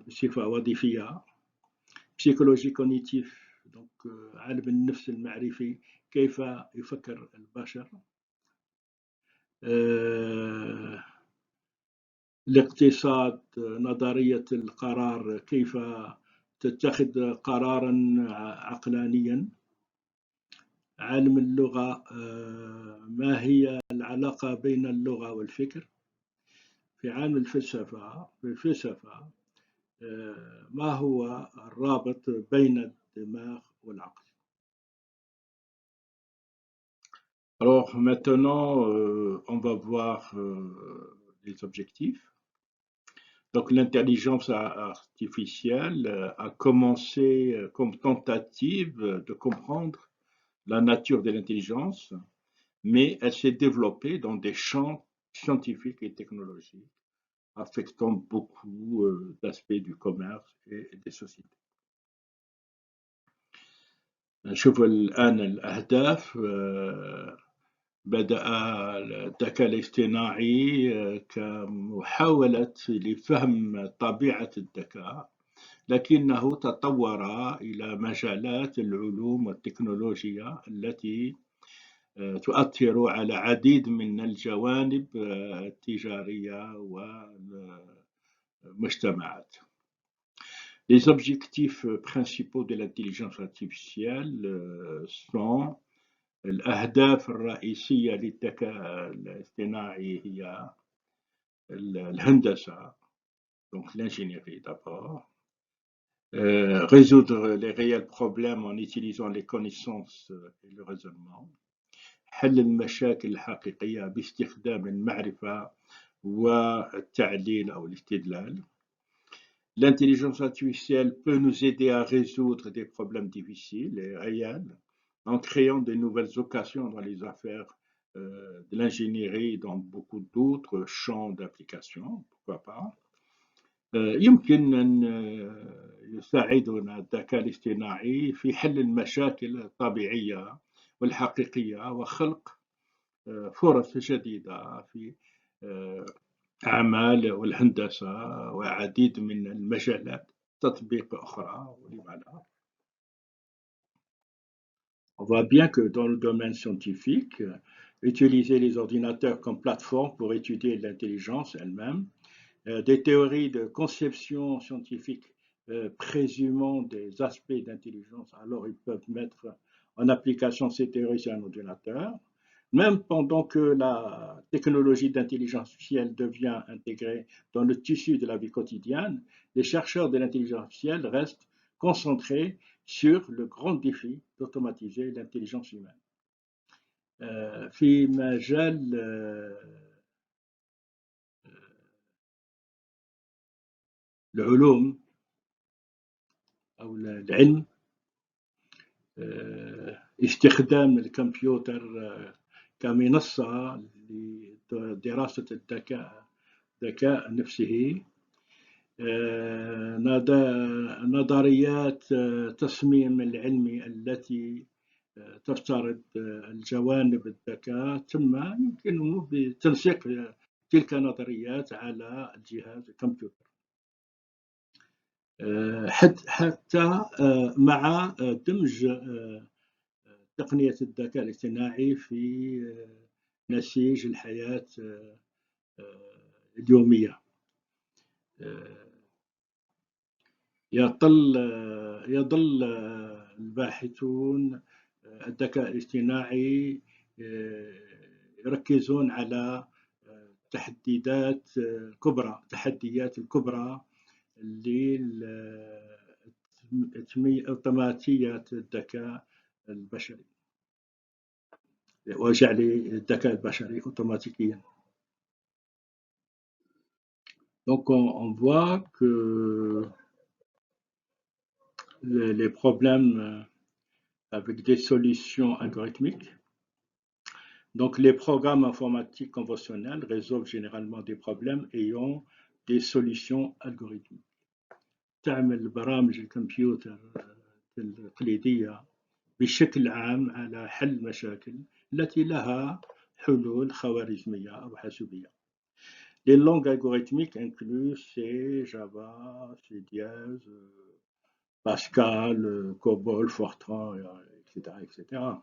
بصفة وظيفية، psychologie cognitive donc علم النفس المعرفي كيف يفكر البشر، الاقتصاد نظرية القرار كيف تتخذ قرارا عقلانيا، علم اللغة ما هي العلاقة بين اللغة والفكر، في علم الفلسفة ما هو الرابط بين الدماغ والعقل. Alors maintenant, on va voir les objectifs. Donc l'intelligence artificielle a commencé comme tentative de comprendre la nature de l'intelligence, mais elle s'est développée dans des champs scientifiques et technologiques, affectant beaucoup d'aspects du commerce et des sociétés. نشوف الآن الأهداف. بدأ الذكاء الاصطناعي كمحاولة لفهم طبيعة الذكاء، لكنه تطور إلى مجالات العلوم والتكنولوجيا التي تؤثر على عديد من الجوانب التجارية والمجتمعات. Les objectifs principaux de l'intelligence artificielle sont الأهداف الرئيسية للذكاء الاصطناعي هي الهندسة donc l'ingénierie d'abord, résoudre les réels problèmes en utilisant les connaissances et le raisonnement, حل المشاكل الحقيقية باستخدام المعرفة والتعليل أو الاستدلال. L'intelligence artificielle peut nous aider à résoudre des problèmes difficiles et réels en créant de nouvelles occasions dans les affaires de l'ingénierie et dans beaucoup d'autres champs d'application, pourquoi pas. يمكن أن يساعدنا الذكاء الاصطناعي في حل المشاكل الطبيعية والحقيقية وخلق فرص جديدة في أعمال والهندسة وعديد من المجالات تطبيق أخرى ولماذا. On voit bien que dans le domaine scientifique, utiliser les ordinateurs comme plateforme pour étudier l'intelligence elle-même des théories de conception scientifique présumant des aspects d'intelligence, alors ils peuvent mettre en application ces théories sur un ordinateur. Même pendant que la technologie d'intelligence artificielle devient intégrée dans le tissu de la vie quotidienne, les chercheurs de l'intelligence artificielle restent concentrés sur le grand défi d'automatiser l'intelligence humaine. في مجال العلوم أو العلم، استخدام الكمبيوتر كمنصة لدراسة الذكاء نفسه، نظريات التصميم العلمي التي تفترض الجوانب الذكاء، ثم يمكن بتنسيق تلك النظريات على الجهاز الكمبيوتر، حتى مع دمج تقنية الذكاء الاصطناعي في نسيج الحياة اليومية. يظل الباحثون الذكاء الاصطناعي يركزون على التحديات الكبرى لأوتوماتية الذكاء البشري وجعل الذكاء البشري automatique. Donc on voit que les problèmes avec des solutions algorithmiques. Donc les programmes informatiques conventionnels résolvent généralement des problèmes ayant des solutions algorithmiques. تعمل برامج الكمبيوتر التقليدية بشكل عام على حل مشاكل التي لها حلول خوارزمية أو حاسوبية. Les langues algorithmiques incluent C, Java, C++, Pascal, COBOL, Fortran, etc.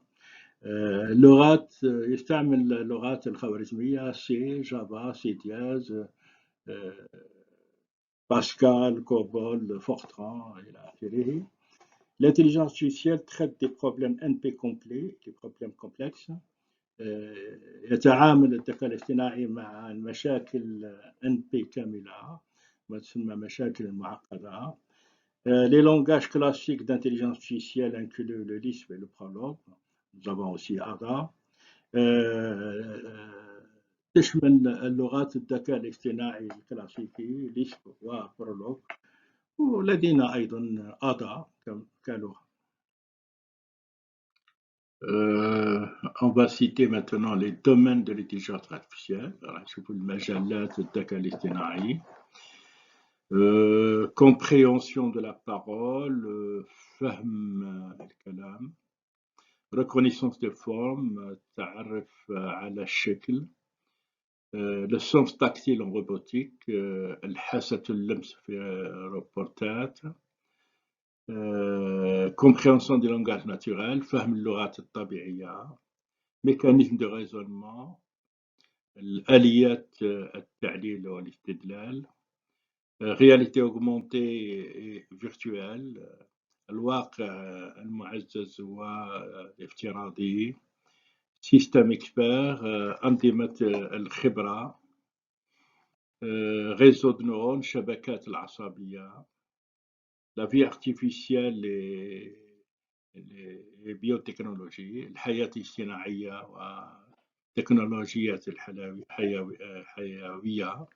اللغات يستعمل اللغات الخوارزمية C, Java, C++, Pascal, COBOL, Fortran, إلى آخره. L'intelligence artificielle traite des problèmes NP complets, des problèmes complexes. يتعامل الذكاء الاصطناعي مع المشاكل NP كاملة، ما تسمى مشاكل معقدة. Les langages classiques d'intelligence artificielle incluent le Lisp et le Prolog. Nous avons aussi Ada. تشمل اللغات الذكاء الاصطناعي الكلاسيكي ليسب وبرولوج، ولدينا أيضا Ada كلغة. On va citer maintenant les domaines de l'intelligence artificielle. نشوف المجالات الذكاء الاصطناعي. Compréhension de la parole, فهم الكلام، reconnaissance des formes، تعرف على الشكل، le sens tactile en robotique، الحاسة اللمس في الروبوتات، compréhension du langage naturel، فهم اللغات الطبيعية، mécanisme de raisonnement، الآليات التعليل والاستدلال، réalité augmentée et virtuelle، الواقع المعزز والافتراضي، système expert، أنظمة الخبرة، réseau de neurones، شبكات العصبية، la vie artificielle et biotechnologie، الحياة الاصطناعية وتكنولوجيات الحيوية،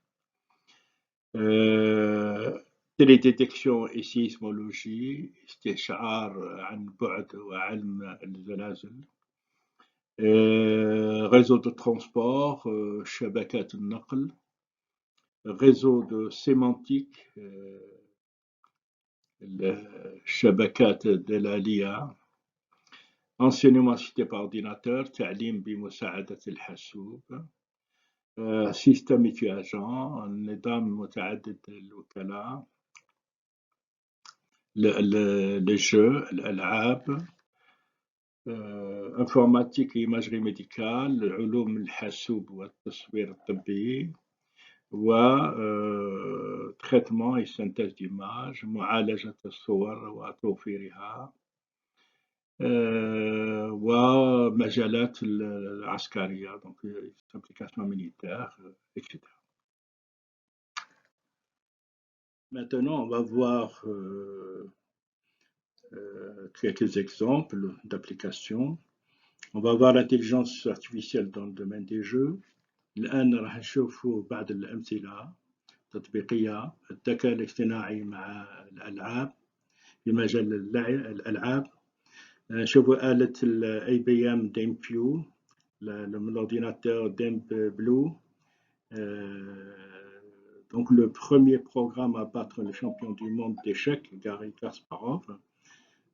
télédétection et sismologie، استشعار عن بعد وعلم الزلازل، réseau de transport، شبكات النقل، réseau de sémantique، الشبكات الدلالية، enseignement assisté par ordinateur، تعليم بمساعدة الحاسوب، système multi-agent، النظام متعدد الوكلاء، les jeux، الألعاب، informatique et imagerie médicale، علوم الحاسوب والتصوير الطبي، وتريتمون et synthèse d'images معالجة الصور وتوفيرها ومجالات العسكرية donc applications militaires etc. Maintenant on va voir quelques exemples d'applications. On va voir l'intelligence artificielle dans le domaine des jeux. الآن راح نشوفوا بعض الأمثلة تطبيقية الذكاء الاصطناعي مع الألعاب في مجال الألعاب. نشوفوا آلة IBM DimpU من l'ordinateur Dimp Blue. Donc le premier programme à battre le champion du monde d'échecs, Garry Kasparov,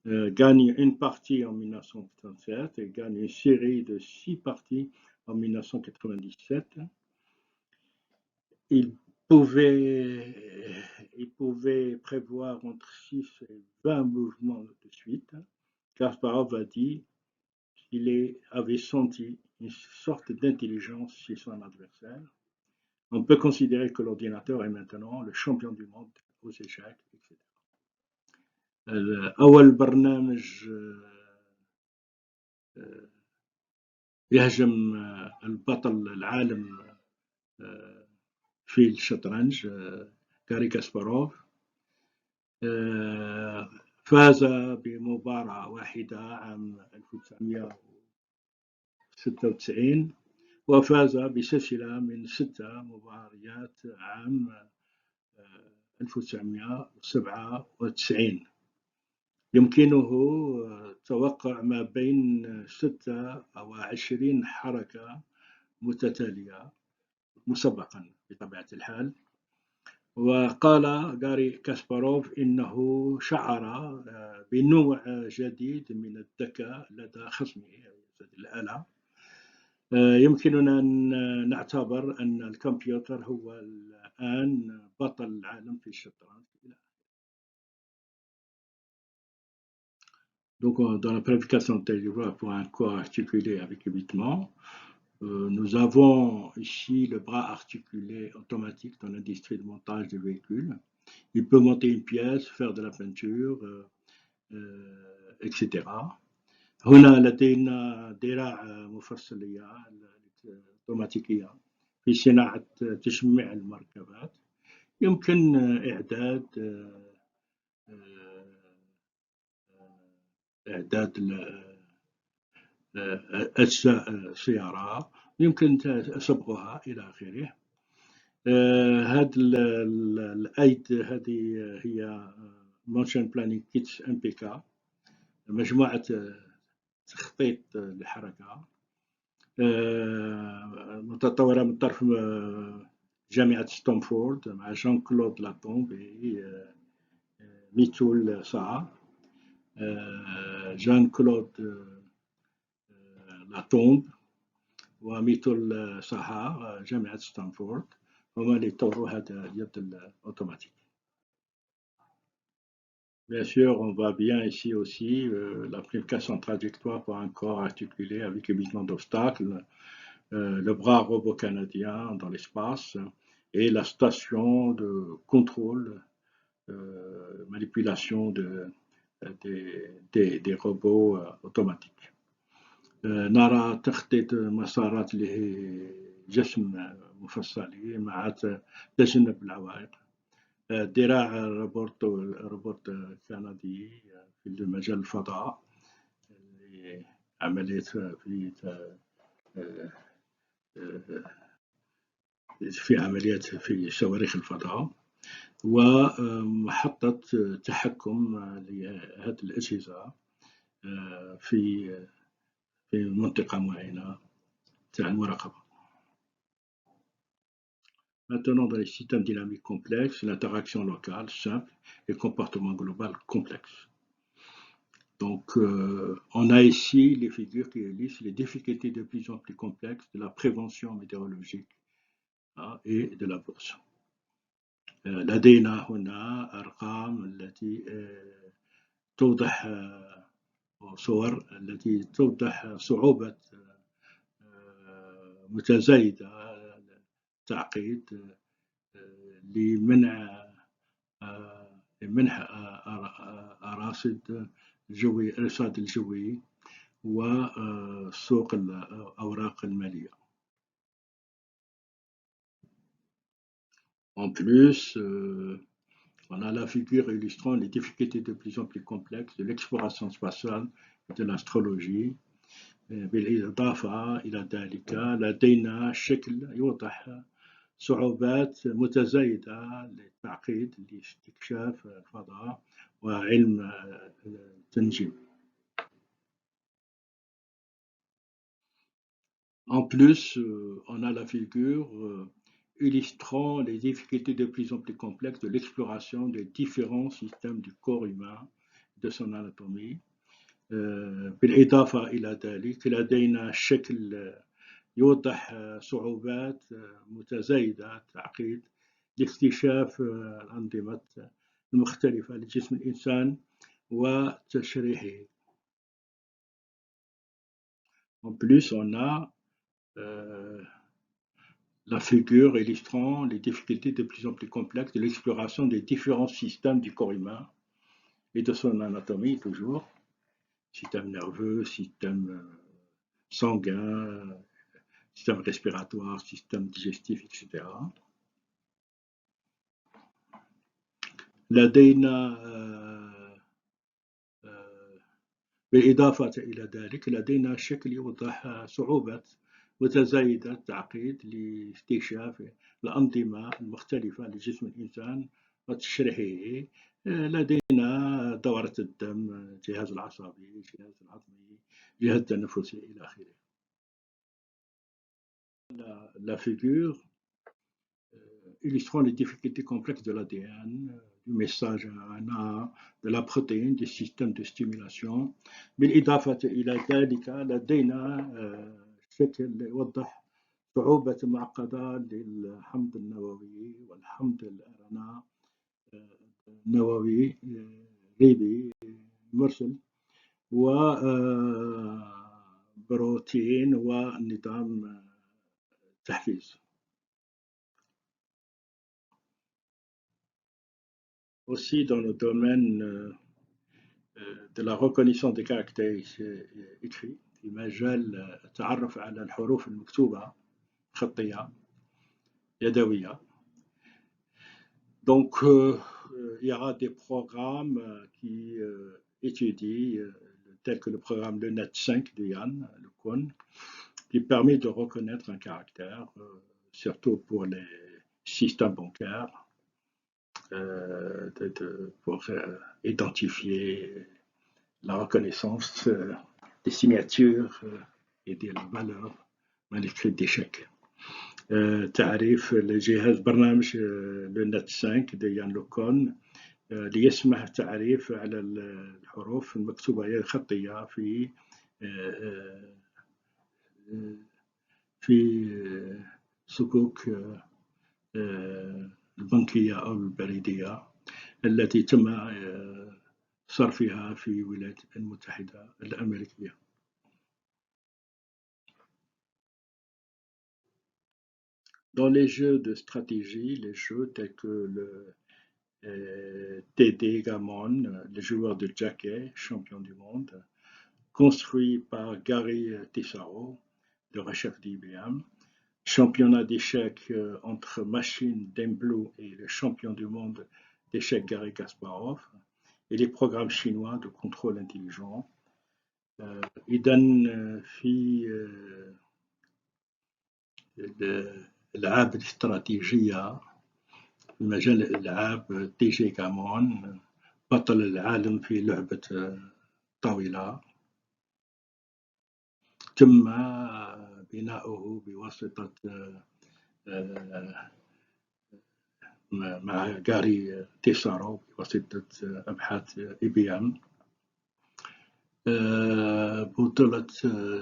gagne une partie en 1977 et gagne une série de 6 parties en 1997. Il pouvait prévoir entre 6 et 20 mouvements de suite. Kasparov a dit qu'il avait senti une sorte d'intelligence chez son adversaire. On peut considérer que l'ordinateur est maintenant le champion du monde aux échecs, etc. أول برنامج يهجم البطل العالم في الشطرنج غاري كاسباروف فاز بمباراة واحدة عام 1996 وفاز بسلسلة من 6 مباريات عام 1997. يمكنه توقع ما بين 26 حركة متتالية مسبقا بطبيعة الحال. وقال غاري كاسباروف إنه شعر بنوع جديد من الذكاء لدى خصمه الآلة. يمكننا أن نعتبر أن الكمبيوتر هو الآن بطل العالم في الشطرنج. Donc, dans la planification territoriale pour un corps articulé avec évitement, nous avons ici le bras articulé automatique dans l'industrie de montage de véhicules. Il peut monter une pièce, faire de la peinture, etc. هنا لدينا دراع مفصلية أوتوماتيكية في صناعة تشميع المركبات. يمكن إعداد أجزاء السيارة، يمكن صبغها إلى آخره. هذه الأيد هذه هي Motion Planning Kits MPK، مجموعة تخطيط للحركة متطورة من طرف جامعة ستانفورد مع جان كلود لاتومب ميتول ساعة. جان كلود لاتومب وميتول ساها جامعة ستانفورد هما اللي طوروا هذا اليد الأوتوماتيك. Bien sûr, on voit bien ici aussi l'application trajectoire pour un corps articulé avec évitement d'obstacles, le bras robot canadien dans l'espace et la station de contrôle, manipulation des robots automatiques. نرى تخطيط مسارات لجسم مفصلي مع تجنب العوائق. دراع روبوت كندي في مجال الفضاء عملية في عمليات في صواريخ الفضاء ومحطة تحكم لهذه الأجهزة في منطقة معينة تاع المراقبة. Maintenant, dans les systèmes dynamiques complexes, l'interaction locale simple et le comportement global complexe. Donc, on a ici les figures qui illustrent les difficultés de plus en plus complexes de la prévention météorologique et de la bourse. لدينا هنا أرقام التي توضح صور التي توضح صعوبة متزايدة تعقيد لمنع منح الرصاد الجوي وسوق الأوراق المالية. En plus, on a la figure illustrant les difficultés de plus en plus complexes de l'exploration spatiale et de l'astrologie. بالإضافة إلى ذلك لدينا شكل يوضح صعوبات متزايدة للتعقيد لاستكشاف الفضاء وعلم التنجيم. En plus, on a la figure illustrant les difficultés de plus en plus complexes de l'exploration des différents systèmes du corps humain, de son anatomie. بالإضافة إلى ذلك لدينا شكل يوضح صعوبات متزايدة تعقيد لاكتشاف الأنظمة المختلفة لجسم الإنسان وتشريحه. En plus, on a la figure illustrant les difficultés de plus en plus complexes de l'exploration des différents systèmes du corps humain et de son anatomie toujours. Système nerveux, système sanguin, système respiratoire, système digestif, etc. لدينا بالإضافة إلى ذلك لدينا شكل يوضح صعوبة متزايدة التعقيد لاستكشاف الأنظمة المختلفة لجسم الإنسان وتشريحه. لدينا دورة الدم، الجهاز العصبي، الجهاز الهضمي، الجهاز التنفسي إلى آخره. La figure illustrant les difficultés complexes de l'ADN, du message RNA, de la protéine, des systèmes de stimulation. بالإضافة إلى ذلك لدينا شكل يوضح صعوبة معقدة للحمض النووي والحمض الRNA النووي ريبي مرسل وبروتين ونظام التحفيز. Aussi dans le domaine de la reconnaissance des caractères écrits في مجال التعرف على الحروف المكتوبة خطية يدوية. Donc il y aura des programmes qui étudient tels que le programme LeNet 5 de Yann LeCun qui permet de reconnaître un caractère surtout pour les systèmes bancaires. Pour identifier la reconnaissance des signatures et des valeurs manuscrites d'échecs. تعريف الجهاز برنامج LeNet 5 de Yann LeCun ليسمح تعريف على الحروف المكتوبة خطية في صكوك البنكية أو البريدية التي تم صرفها في الولايات المتحدة الأمريكية. Dans les jeux de stratégie, les jeux tels que le TD Gammon, le joueur de Jackey, champion du monde, construit par Gary Tessaro, le recherche d'IBM, championnat d'échecs entre Machine Demblou et le champion du monde d'échecs Garry Kasparov, et les programmes chinois de contrôle intelligent. إذن في الألعاب الاستراتيجية في مجال الألعاب تي جي كامون بطل العالم في لعبة طاولة تم بناؤه بواسطة مع جاري تيسارو بواسطة أبحاث IBM. بطولة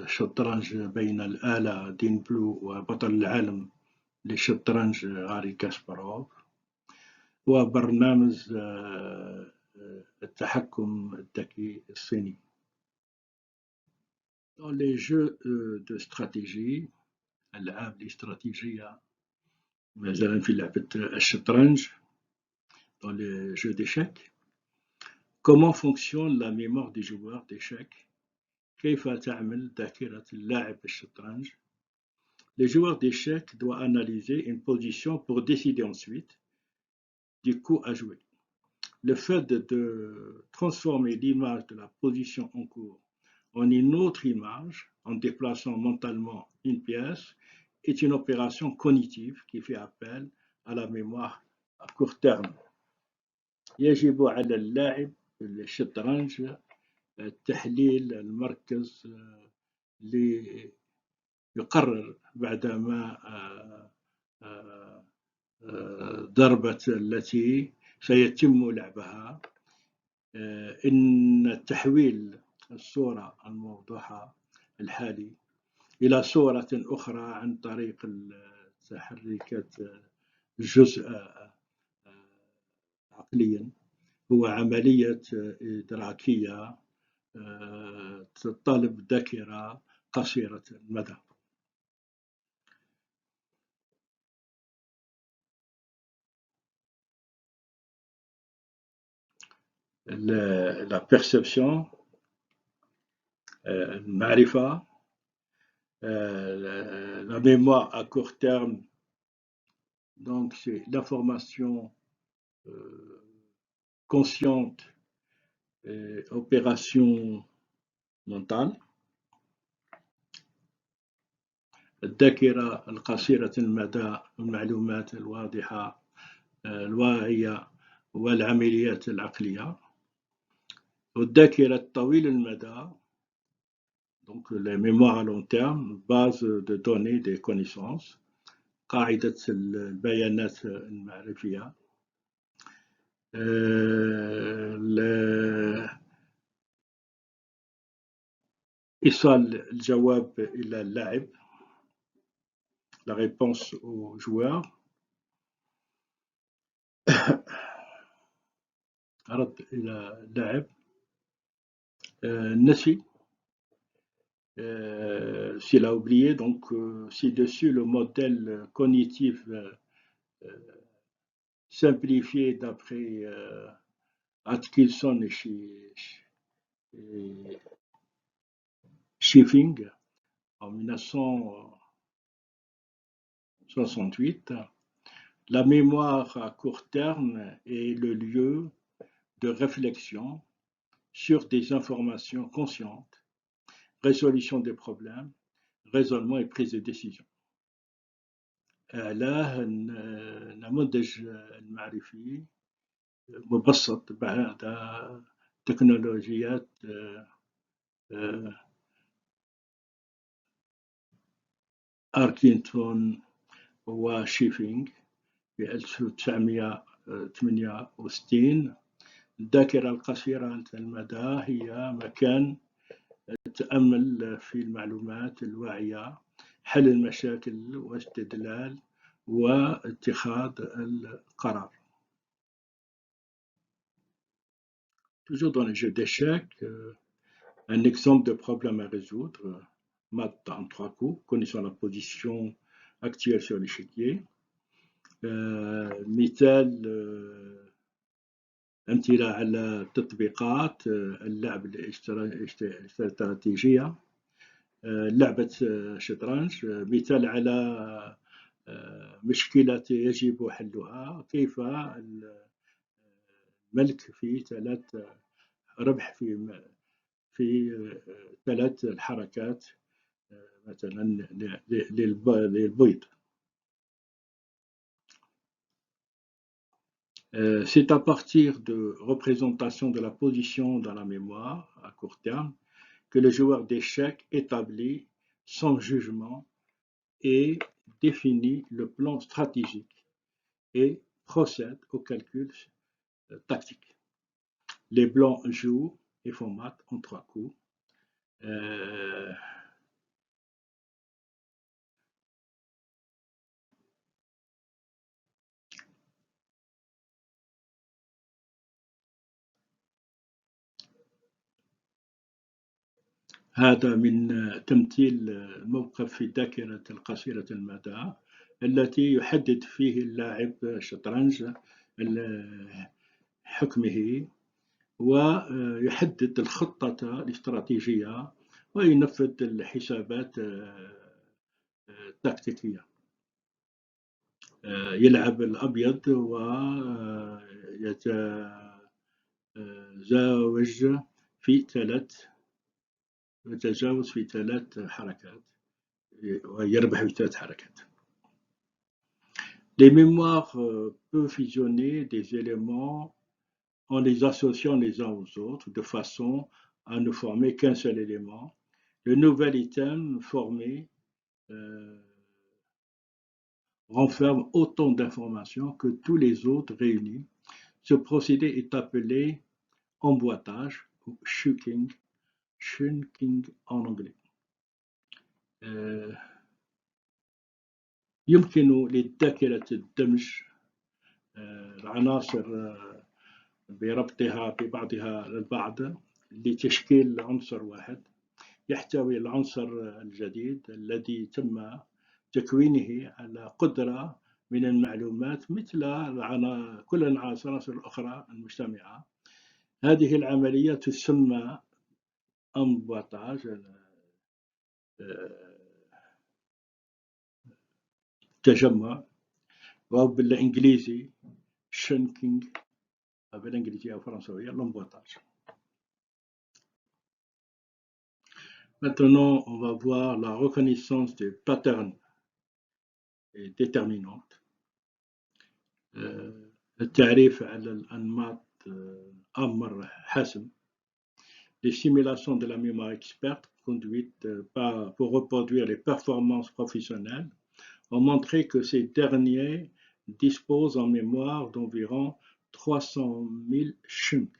شطرنج بين الآلة دين بلو وبطل العالم للشطرنج غاري كاسباروف، وبرنامج التحكم الذكي الصيني. Dans les jeux de stratégie, الألعاب الاستراتيجية مثلا في لعبة الشطرنج dans les jeux d'échecs. Comment fonctionne la mémoire des joueurs d'échecs? كيف تعمل ذاكرة اللاعب الشطرنج؟ Les joueurs d'échecs doivent analyser une position pour décider ensuite du coup à jouer. Le fait de transformer l'image de la position en cours en une autre image, en déplaçant mentalement une pièce, est une opération cognitive qui fait appel à la mémoire à court terme. يجب على اللاعب الشطرنج تحليل المركز ليقرر بعدما ضربة التي سيتم لعبها إن تحويل الصورة الموضوحة الحالي إلى صورة أخرى عن طريق تحريكات الجزء عقليا هو عملية إدراكية تتطلب ذاكرة قصيرة المدى. La perception, المعرفة, la mémoire à court terme, donc c'est l'information consciente et opération mentale. الذاكرة القصيرة المدى المعلومات الواضحة الواعية والعمليات العقلية. والذاكرة الطويلة المدى donc les mémoires à long terme, base de données des connaissances, قاعدة البيانات المعرفية. إيصال الجواب إلى اللاعب, la réponse au joueur. رد إلى اللاعب. النسي, s'il a oublié, donc ci-dessus le modèle cognitif simplifié d'après Atkinson et Schiffing en 1968. La mémoire à court terme est le lieu de réflexion sur des informations conscientes, résolution des problèmes, raisonnement et prise de décision. له النموذج المعرفي مبسط بعد تكنولوجيات أركينسون وشيفينغ في 1968. الذاكرة القصيرة المدى هي مكان التأمل في المعلومات الواعية, حل المشاكل واستدلال واتخاذ القرار. Toujours dans les jeux d'échecs, un exemple de problème à résoudre, mat en 3 coups, connaissant la position actuelle sur l'échiquier. مثال أمثلة على تطبيقات اللعب الاستراتيجية, لعبة شطرنج, مثال على مشكلة يجب حلها, كيف الملك في 3 ربح في 3 الحركات مثلا للبيض. C'est à partir de représentations de la position dans la mémoire à court terme que le joueur d'échecs établit son jugement et définit le plan stratégique et procède au calcul tactique. Les blancs jouent et font mat en 3 coups. هذا من تمثيل موقف في الذاكرة القصيرة المدى التي يحدد فيه اللاعب شطرنج حكمه، ويحدد الخطة الاستراتيجية وينفذ الحسابات التكتيكية. يلعب الأبيض ويتزاوج في 3 حركات ويربح ب3 حركات. Les mémoires peuvent fusionner des éléments en les associant les uns aux autres de façon à ne former qu'un seul élément. Le nouvel item formé renferme autant d'informations que tous les autres réunis. Ce procédé est appelé emboîtage ou chunking en anglais. يمكن للذاكرة الدمج العناصر بربطها ببعضها البعض لتشكيل عنصر واحد يحتوي العنصر الجديد الذي تم تكوينه على قدرة من المعلومات مثل كل العناصر الأخرى المجتمعة. هذه العملية تسمى emboîtage تجمع، وبالإنجليزي chunking، بالإنجليزية أو فرنسوية l'emboîtage. Maintenant, on va voir la reconnaissance des patterns et déterminantes. التعريف على الأنماط أمر حاسم. Les simulations de la mémoire experte conduites pour reproduire les performances professionnelles ont montré que ces derniers disposent en mémoire d'environ 300 000 chunks.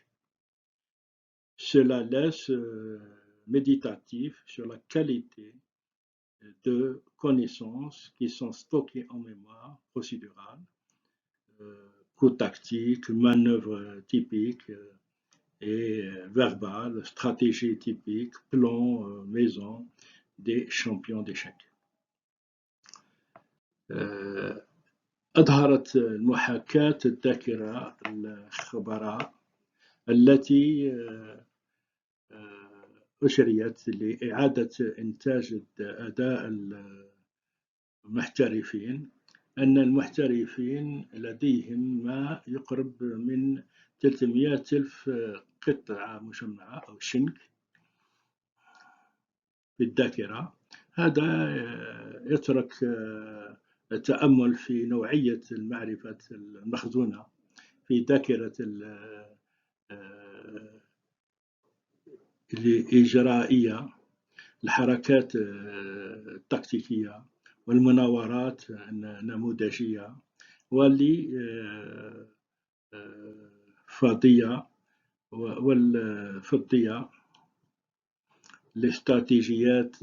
Cela laisse méditatif sur la qualité de connaissances qui sont stockées en mémoire procédurale, coups tactiques, manœuvres typiques et verbales, stratégies typiques, plans, maison des champions d'échecs. أظهرت المحاكاة الذاكرة الخبراء التي أجريت لإعادة إنتاج أداء المحترفين أن المحترفين لديهم ما يقرب من 300,000 قطعة مجمعة أو شنك في الذاكرة. هذا يترك التأمل في نوعية المعرفة المخزونة في ذاكرة الإجرائية، الحركات التكتيكية والمناورات النموذجية والفضية، الاستراتيجيات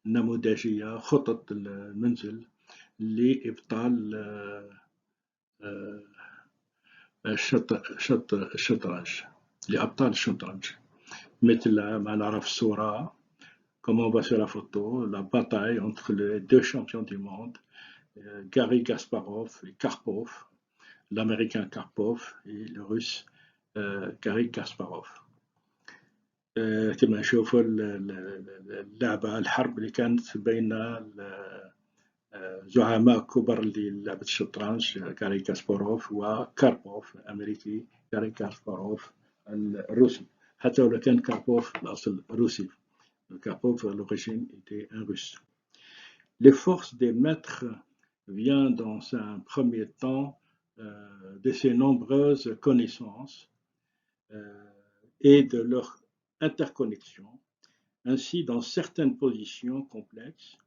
النموذجية، خطط المنزل لإبطال الشطرنج، لأبطال الشطرنج، مثل ما نعرف الصورة comme on voit sur la photo, la bataille entre les 2 champions du monde, Garry Kasparov et Karpov, l'américain Karpov et le russe Garry Kasparov. كما نشوفوا اللعبة الحرب اللي كانت بين زعماء كبر للعبة الشطرنج، غاري كاسباروف وكاربوف الأمريكي، غاري كاسباروف الروسي، حتى ولو كان كاربوف الأصل روسي. Karpov, à l'origine, était un russe. Les forces des maîtres viennent dans un premier temps de ces nombreuses connaissances et de leur interconnexion. Ainsi, dans certaines positions complexes,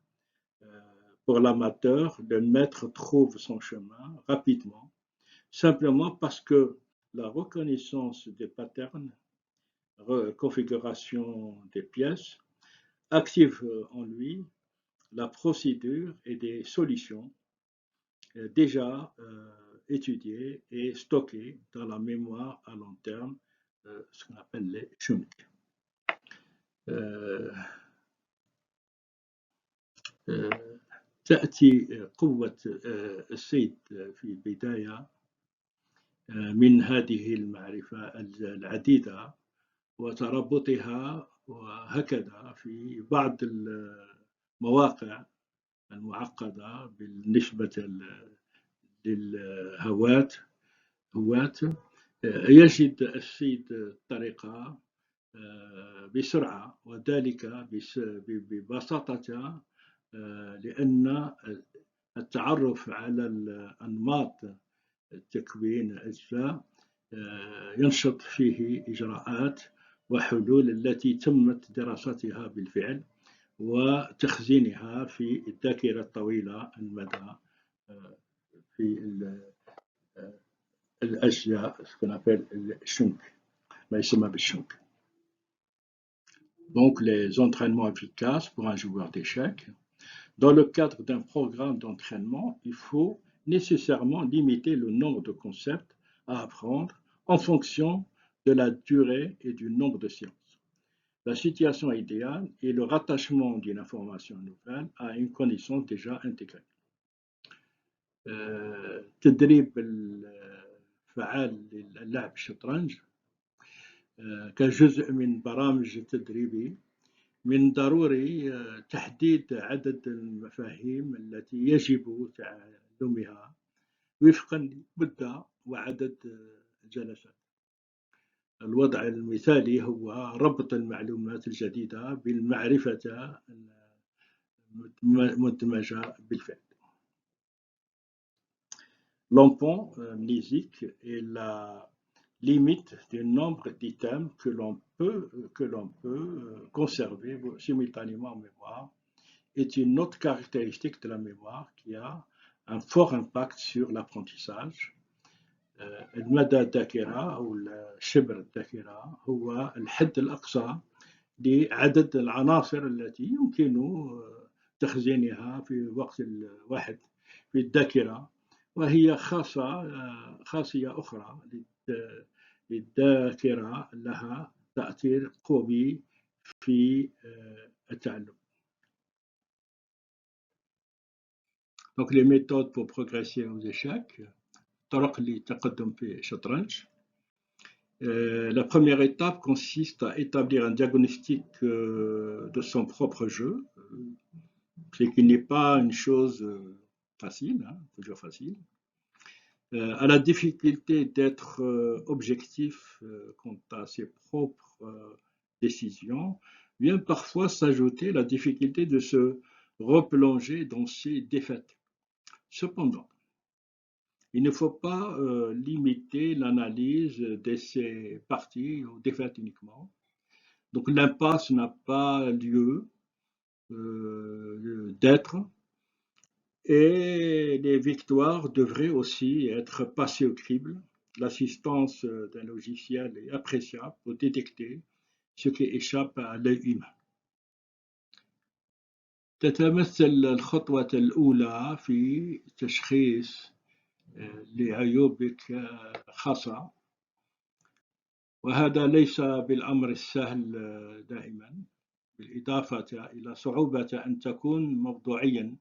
pour l'amateur, le maître trouve son chemin rapidement, simplement parce que la reconnaissance des patterns, configuration des pièces, active en lui la procédure et des solutions déjà étudiées et stockées dans la mémoire à long terme, ce qu'on appelle les chunks. تأتي قوة السيد في البداية من هذه المعرفة العديدة وتربطها، وهكذا في بعض المواقع المعقدة بالنسبة للهوات يجد السيد الطريقة بسرعة، وذلك ببساطة لأن التعرف على الأنماط تكوين الأجزاء ينشط فيه إجراءات وحلول التي تمت دراستها بالفعل وتخزينها في الذاكرة الطويلة المدى في الأشياء الشنك، ما يسمى بالشنك. Donc les entraînements efficaces pour un joueur d'échecs. Dans le cadre d'un programme d'entraînement, il faut nécessairement limiter le nombre de concepts à apprendre en fonction de la durée et du nombre de séances. La situation idéale est le rattachement d'une information nouvelle à une connaissance déjà intégrée. تدريب الفعال للعب الشطرنج كجزء من برامج التدريبي من ضروري تحديد عدد المفاهيم التي يجب تعلمها وفقا للمدة وعدد الجلسات. الوضع المثالي هو ربط المعلومات الجديدة بالمعرفة المدمجة بالفعل. L'empont mnésique est la limite du nombre d'items que l'on peut conserver simultanément en mémoire, est une autre caractéristique de la mémoire qui a un fort impact sur l'apprentissage. المدى الذاكرة أو شبر الذاكرة هو الحد الأقصى لعدد العناصر التي يمكن تخزينها في وقت واحد في الذاكرة، وهي خاصية أخرى للذاكرة لها تأثير قوي في التعلم. Donc les méthodes pour progresser aux échecs. طرق للتقدم في الشطرنج. La première étape consiste à établir un diagnostic de son propre jeu, ce qui n'est pas une chose facile, toujours facile. À la difficulté d'être objectif quant à ses propres décisions, vient parfois s'ajouter la difficulté de se replonger dans ses défaites. Cependant, il ne faut pas limiter l'analyse de ces parties aux défaites uniquement. Donc l'impasse n'a pas lieu d'être, et les victoires devraient aussi être passées au crible. L'assistance d'un logiciel est appréciable pour détecter ce qui échappe à l'œil humain. تتمثل الخطوة الأولى في تشخيص لعيوبك خاصة، وهذا ليس بالأمر السهل دائما، بالإضافة إلى صعوبة أن تكون موضوعيا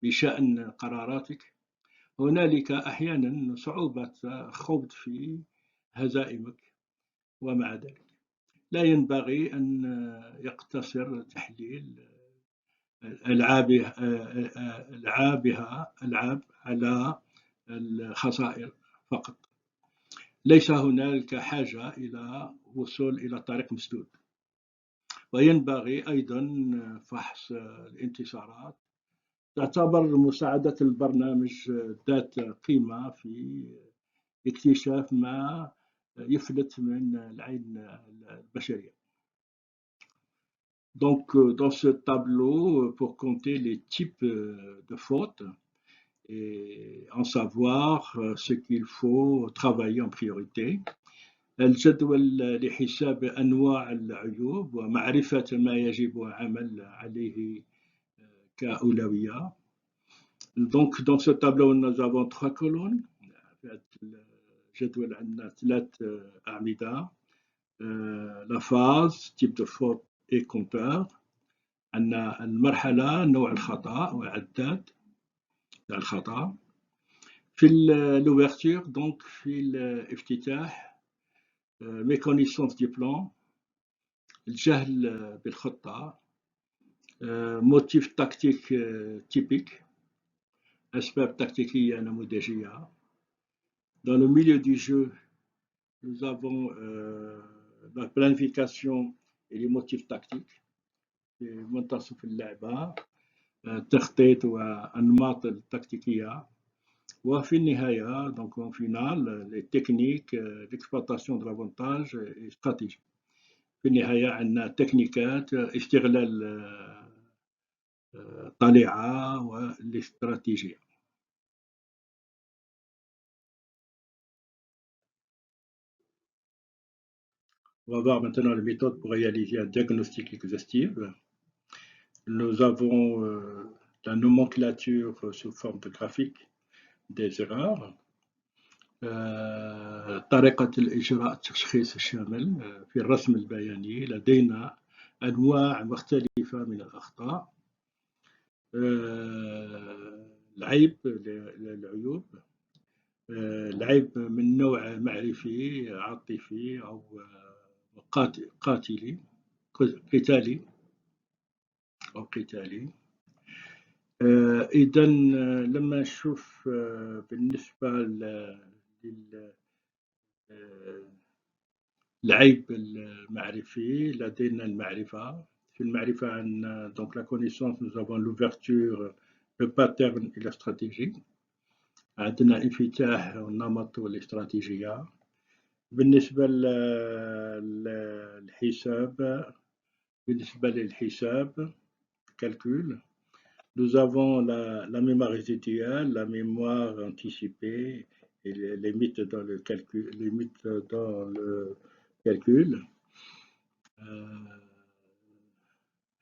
بشأن قراراتك. هنالك أحيانا صعوبة خوض في هزائمك، ومع ذلك لا ينبغي أن يقتصر تحليل ألعاب على الخسائر فقط. ليس هنالك حاجة إلى وصول إلى طريق مسدود، وينبغي أيضا فحص الانتصارات. تعتبر مساعدة البرنامج ذات قيمة في اكتشاف ما يفلت من العين البشرية. Donc, dans ce tableau, pour compter les types de fautes et en savoir ce qu'il faut travailler en priorité. الجدول لحساب أنواع العيوب ومعرفة ما يجب العمل عليه كأولوية. Donc, dans ce tableau, nous avons 3 colonnes. الجدول عندنا 3 أعمدة. La phase, type de faute et compteur. عندنا المرحلة، نوع الخطأ وعداد. الخطأ. في l'ouverture donc في الافتتاح méconnaissance du plan، الجهل بالخطة، motif tactique typique، أسباب تكتيكية نموذجية. Dans le milieu du jeu, nous avons la planification et les motifs tactiques في منتصف اللعبة، التخطيط والأنماط التكتيكية. وفي النهاية donc en finale les techniques d'exploitation de l'avantage et stratégie. في النهاية عندنا تكنيكات استغلال الطليعة والاستراتيجية. On va voir maintenant les méthodes pour réaliser un diagnostic exhaustif. Nous avons la nomenclature sous forme de graphique des erreurs. طريقة الإجراء التشخيص الشامل في الرسم البياني. لدينا أنواع مختلفة من الأخطاء. العيب العيوب، العيب من نوع معرفي عاطفي أو قاتلي قتالي أو قتالي. إذا لما نشوف بالنسبة للعيب المعرفي، لدينا المعرفة. في المعرفة عندنا donc la connaissance، nous avons l'ouverture، le pattern et la stratégie. عندنا انفتاح والنمط والاستراتيجية. بالنسبة للحساب calcul، nous avons la mémoire résiduelle، la mémoire anticipée et les limites dans le calcul.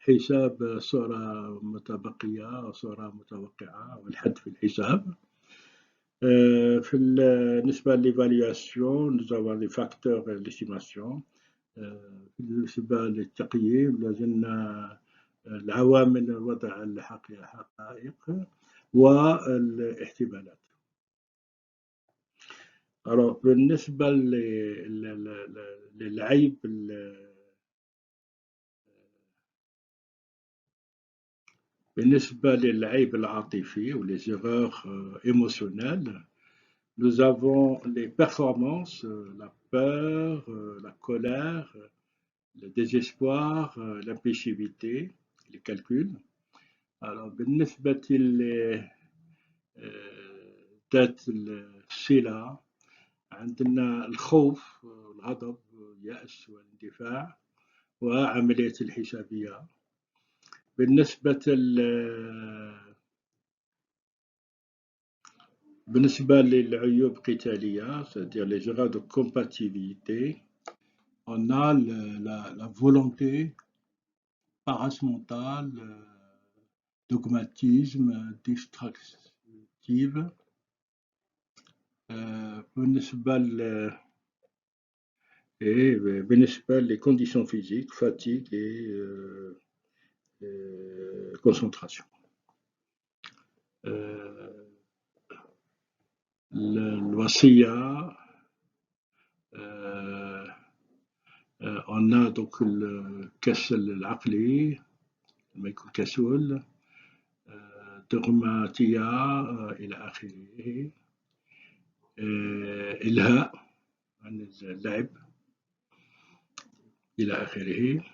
حساب صورة متبقية صورة متوقعة والحد في الحساب. بالنسبة للإيفالواسيون nous avons les facteurs d'estimation. بالنسبة للتقييم لازلنا العوامل وضع الحقائق والاحتمالات. Alors بالنسبة للعيب العاطفي ou les erreurs émotionnelles، nous avons les performances، la peur، la colère، le désespoir، l'impulsivité، les calculs. Alors بالنسبة لذات الصلة عندنا الخوف، الغضب، اليأس والاندفاع وعملية الحسابية. بالنسبة للعيوب القتالية c'est-à-dire les erreurs de compatibilité، on a la volonté, paresse mentale، dogmatisme، destructive. بالنسبة les conditions physiques، fatigue et concentration. الوصية، on a donc الكسل العقلي لما يكون كسول، دغماتية إلى آخره، إلهاء عن اللعب إلى آخره.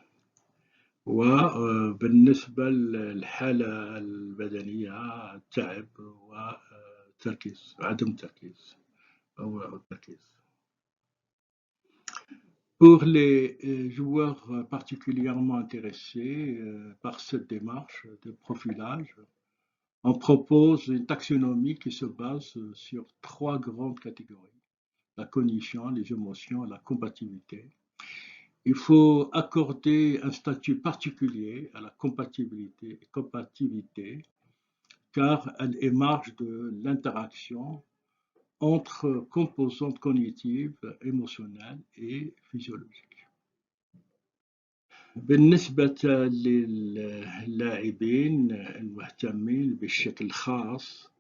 وبالنسبة للحالة البدنية التعب والتركيز، عدم التركيز أو التركيز. Pour les joueurs particulièrement intéressés par cette démarche de profilage, on propose une taxonomie qui se base sur 3 grandes catégories: la cognition, les émotions, la compatibilité. Il faut accorder un statut particulier à la compatibilité car elle émarge de l'interaction entre composantes cognitives, émotionnelles et physiologiques. بالنسبة للاعبين المهتمين بشكل خاص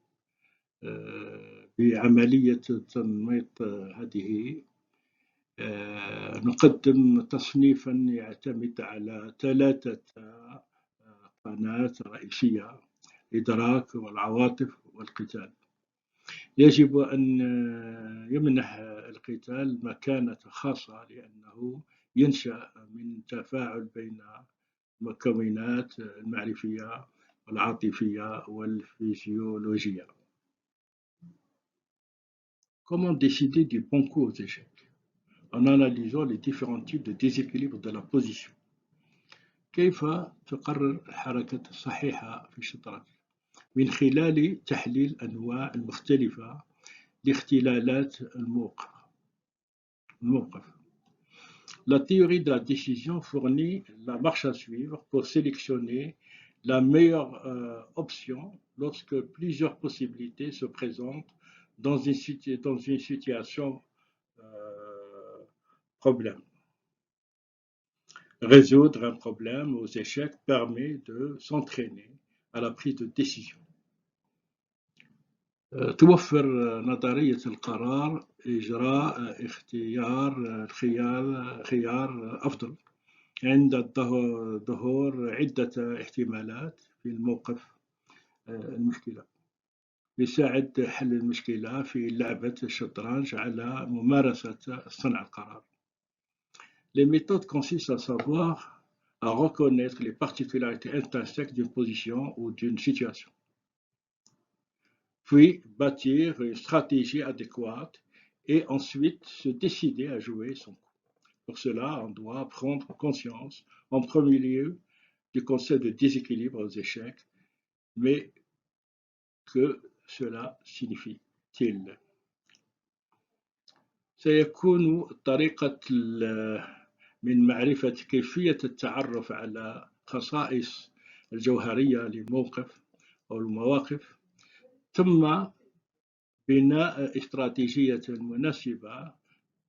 بعملية التنميط هذه نقدم تصنيفا يعتمد على 3 قنوات رئيسية: الإدراك والعواطف والقتال. يجب أن يمنح القتال مكانة خاصة لأنه ينشأ من تفاعل بين المكونات المعرفية والعاطفية والفيزيولوجية. Comment décider du bon coup aux échecs? En analysant les différents types de déséquilibre de la position. كيف تقرر الحركة الصحيحة في الشطرنج؟ من خلال تحليل الأنواع المختلفة لاختلالات الموقف. La théorie de la décision fournit la marche à suivre pour sélectionner la meilleure option lorsque plusieurs possibilités se présentent dans une situation problème. Résoudre un problème aux échecs permet de s'entraîner à la prise de décision. توفر نظرية القرار إجراء خيار أفضل عند ظهور عدة احتمالات في الموقف المشكلة. يساعد حل المشكلة في لعبة الشطرنج على ممارسة صنع القرار. Les méthodes consistent à savoir, à reconnaître les particularités intrinsèques d'une position ou d'une situation, puis bâtir une stratégie adéquate et ensuite se décider à jouer son coup. Pour cela, on doit prendre conscience en premier lieu du concept de déséquilibre aux échecs, mais que cela signifie-t-il? سيكون طريقة من معرفة كيفية التعرف على خصائص الجوهرية للموقف أو المواقف، ثم بناء استراتيجية مناسبة،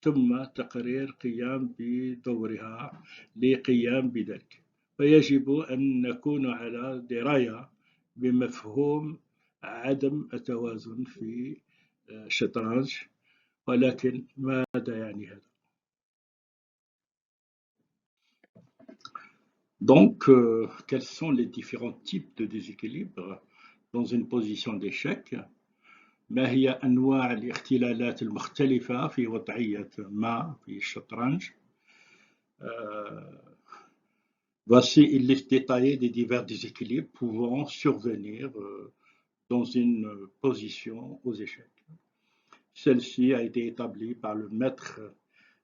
ثم تقرير قيام بدورها لقيام بذلك. فيجب أن نكون على دراية بمفهوم عدم التوازن في الشطرنج، ولكن ماذا يعني هذا؟ Donc, quels sont les différents types de déséquilibre dans une position d'échec؟ ما هي أنواع الاختلالات المختلفة في وضعية ما في الشطرنج؟ Voici une liste détaillée des divers déséquilibres pouvant survenir dans une position aux échecs. Celle-ci a été établie par le maître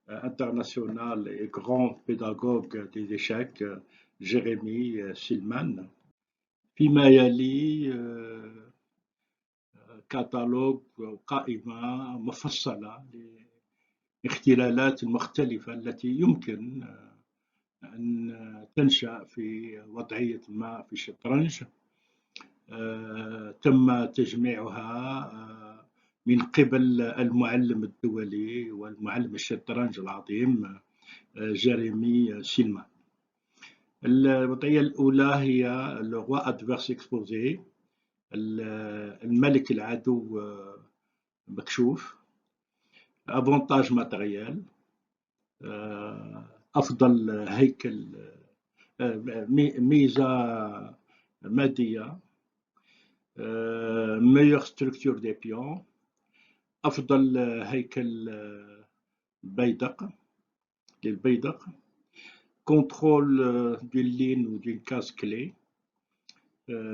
international et grand pédagogue des échecs, Jérémy Silman. فيما يلي كتالوج قائمة مفصلة للاختلالات المختلفة التي يمكن أن تنشأ في وضعية ما في الشطرنج. تم تجميعها من قبل المعلم الدولي والمعلم الشطرنج العظيم جيريمي سيلمان. الوضعية الأولى هي le roi adverse exposé، الملك العدو مكشوف. avantage matériel، أفضل هيكل، ميزة مادية، meilleure structure des pions، أفضل هيكل بيدق للبيدق، contrôle d'une ligne ou d'une case clé،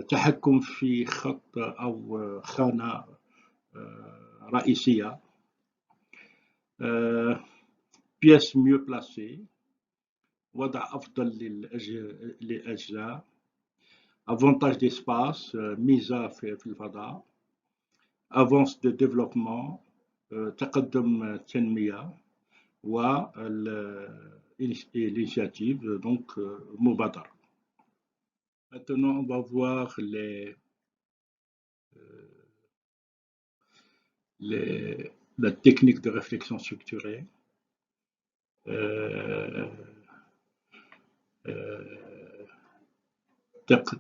تحكم في خط أو خانة رئيسية، pièce mieux placée، وضع أفضل للأجزاء، avantage d'espace، ميزة في الفضاء، avance de développement، تقدم التنمية، والinitiative donc مبادرة. Maintenant, on va voir la technique de réflexion structurée.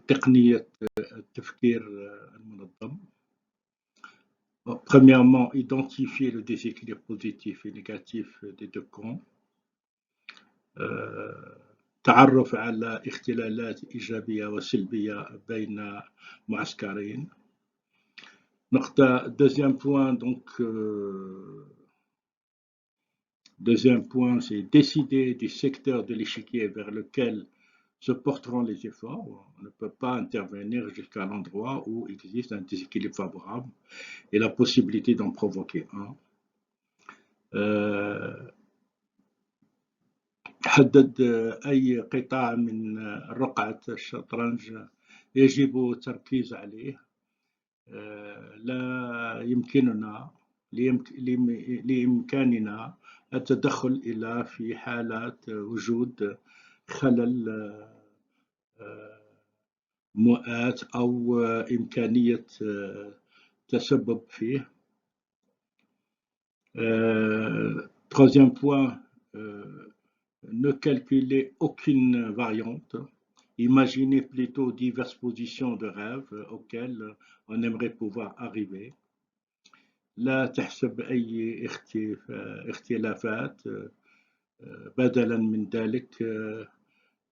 تقنية التفكير المنظم. Premièrement, identifier le déséquilibre positif et négatif des deux camps. تعرف على اختلالات إيجابية وسلبية بين معسكرين. Deuxième point, deuxième point, c'est décider du secteur de l'échiquier vers lequel se porteront les efforts. On ne peut pas intervenir jusqu'à l'endroit où existe un déséquilibre favorable et la possibilité d'en provoquer un. حدد أي قطاع من رقعة الشطرنج يجب التركيز عليه. لا يمكننا لإمكاننا التدخل إلا في حالات وجود خلل مؤات أو إمكانية تسبب فيه. Troisième point, ne calculez aucune variante. Imaginez plutôt diverses positions de rêve auxquelles on aimerait pouvoir arriver. لا تحسب أي اختلافات. بدلا من ذلك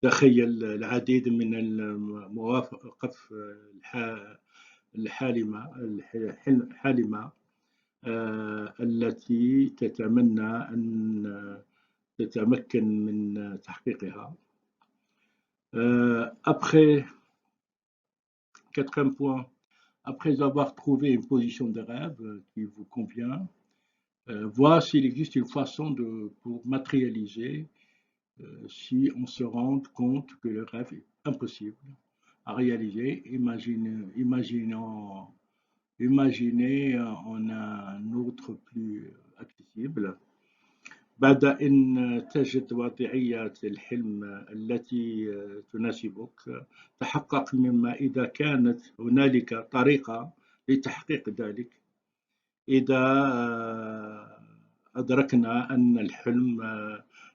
تخيل العديد من المواقف الحالمة التي تتمنى أن تتمكن من تحقيقها. Après, quatrième point, après avoir trouvé une position de rêve qui vous convient, voir s'il existe une façon pour matérialiser si on se rend compte que le rêve est impossible à réaliser. Imaginez en un autre plus accessible. بعد أن تجد وضعية الحلم التي تناسبك، تحقق مما إذا كانت هنالك طريقة لتحقيق ذلك. إذا أدركنا أن الحلم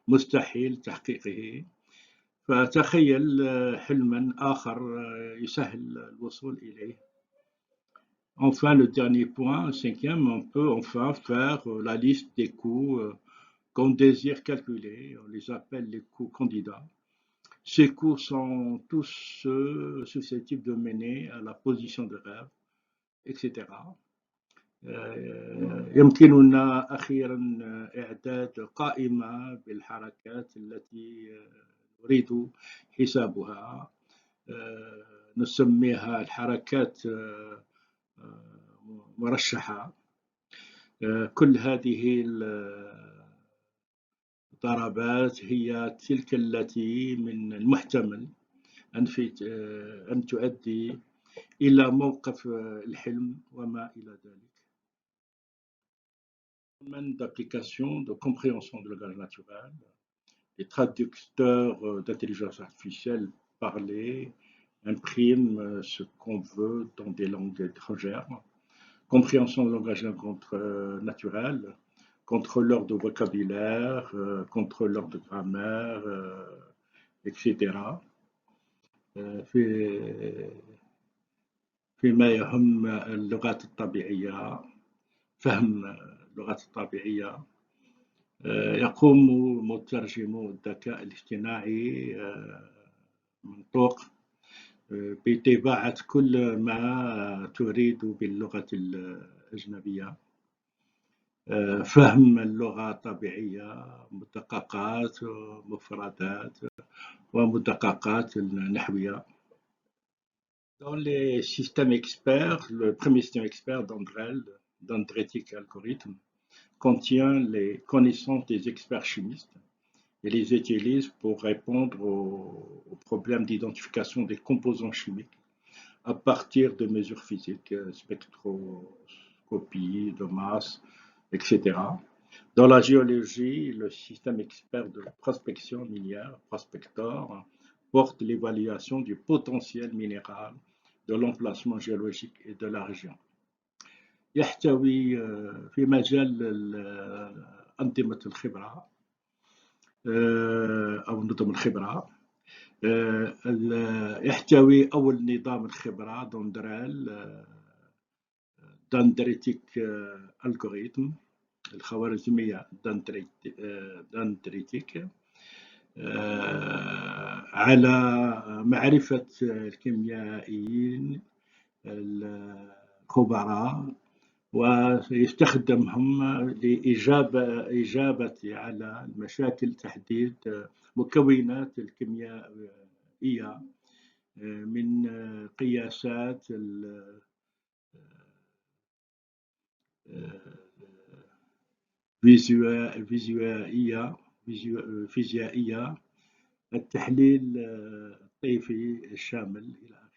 مستحيل تحقيقه، فتخيل حلما آخر يسهل الوصول إليه. Enfin, le dernier point, cinquième, on peut enfin faire la liste des coups qu'on désire calculer. On les appelle les coups candidats. Ces coups sont tous susceptibles de mener à la position de rêve, etc. يمكننا أخيرا إعداد قائمة بالحركات التي نريد حسابها. نسميها الحركات مرشحة. كل هذه الضربات هي تلك التي من المحتمل أن تؤدي إلى موقف الحلم وما إلى ذلك. Domaine d'application, de compréhension du langage naturel, les traducteurs d'intelligence artificielle parlée impriment ce qu'on veut dans des langues étrangères. Compréhension du langage naturel, contrôleur de vocabulaire, contrôleur de grammaire, etc. فيما يهم اللغات الطبيعية، فهم اللغات الطبيعية، يقوم مترجمو الذكاء الاصطناعي منطوق بطباعة كل ما تريد باللغة الأجنبية. فهم اللغة الطبيعية، مدققات، مفردات ومدققات النحوية. Dans les systèmes experts, le premier système expert d'Andretic Algorithm, contient les connaissances des experts chimistes et les utilise pour répondre aux problèmes d'identification des composants chimiques à partir de mesures physiques, spectroscopie de masse, etc. Dans la géologie, le système expert de prospection minière, Prospector, porte l'évaluation du potentiel minéral de l'emplacement géologique et de la région. يحتوي في مجال أنظمة الخبرة أو نظم الخبرة. يحتوي أول نظام الخبرة دوندريل دندريتيك الجوريثم، الخوارزمية دندريتيك، على معرفة الكيميائيين الخبراء، ويستخدمهم لإجابة على المشاكل، تحديد مكونات الكيميائية من قياسات فيزيائية، التحليل الطيفي الشامل إلى آخره.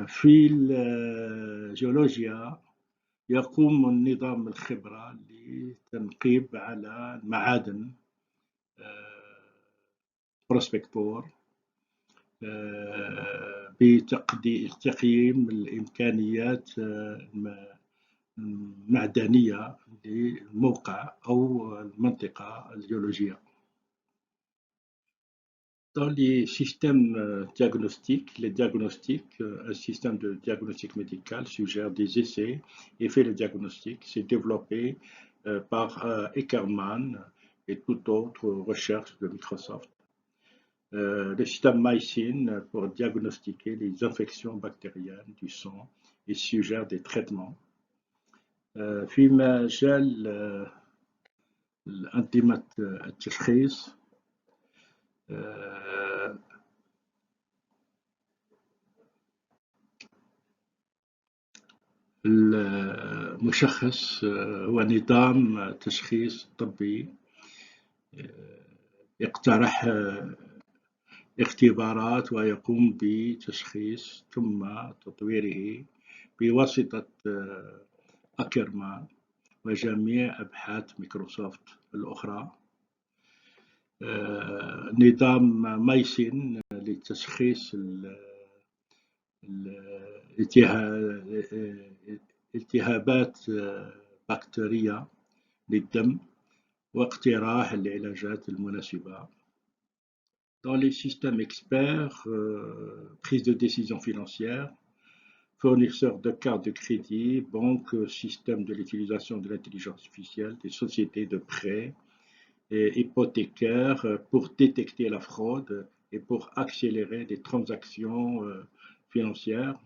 في الجيولوجيا يقوم النظام الخبرة لتنقيب على المعادن بروسبكتور، بتقييم الإمكانيات المعدنية للموقع أو المنطقة الجيولوجية. Dans les systèmes diagnostiques, un système de diagnostic médical suggère des essais et fait le diagnostic. C'est développé par Eckermann et toute autre recherche de Microsoft. Le système MySyn pour diagnostiquer les infections bactériennes du sang et suggère des traitements. في مجال أنظمة التشخيص، المشخص هو نظام تشخيص طبي يقترح اختبارات ويقوم بتشخيص ثم تطويره بواسطة أكرمان وجميع أبحاث مايكروسوفت الأخرى. نظام مايسين لتشخيص الالتهابات بكتيرية للدم واقتراح العلاجات المناسبة. Dans les systèmes experts, prise de décision financière, fournisseurs de cartes de crédit, banques, système de l'utilisation de l'intelligence artificielle, des sociétés de prêt et hypothécaires pour détecter la fraude et pour accélérer les transactions financières.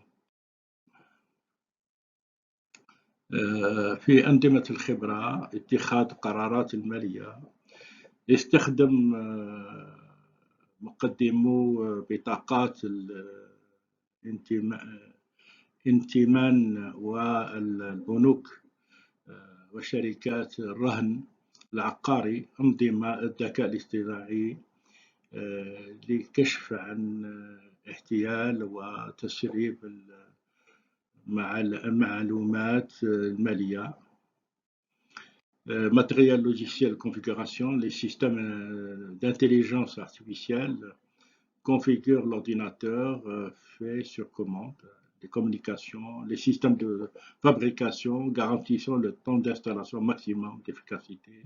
في أنظمة الخبرة اتخاذ قرارات المالية، يستخدم مقدمو بطاقات الائتمان والبنوك وشركات الرهن العقاري أنظمة الذكاء الاصطناعي لكشف عن احتيال وتسريب المعلومات المالية. Matériel logiciel configuration, les systèmes d'intelligence artificielle configurent l'ordinateur fait sur commande, les communications, les systèmes de fabrication garantissant le temps d'installation maximum d'efficacité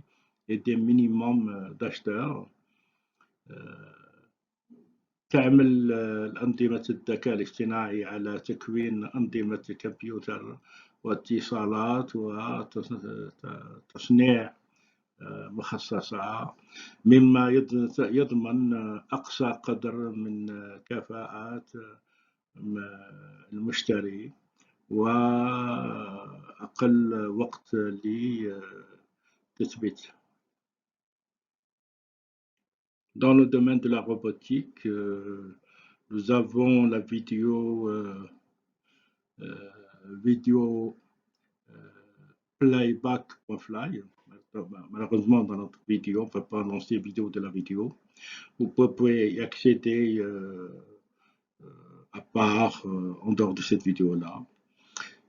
et des minimums d'acheteurs. تعمل أنظمة الذكاء الاصطناعي على تكوين أنظمة الكمبيوتر واتصالات وتصنيع مخصصة، مما يضمن أقصى قدر من كفاءة المشتري وأقل وقت لتثبيت. Dans le domaine de la robotique, nous avons la vidéo playback.fly. Malheureusement, dans notre vidéo, on ne peut pas lancer vidéo de la vidéo. Vous pouvez y accéder à part, en dehors de cette vidéo-là.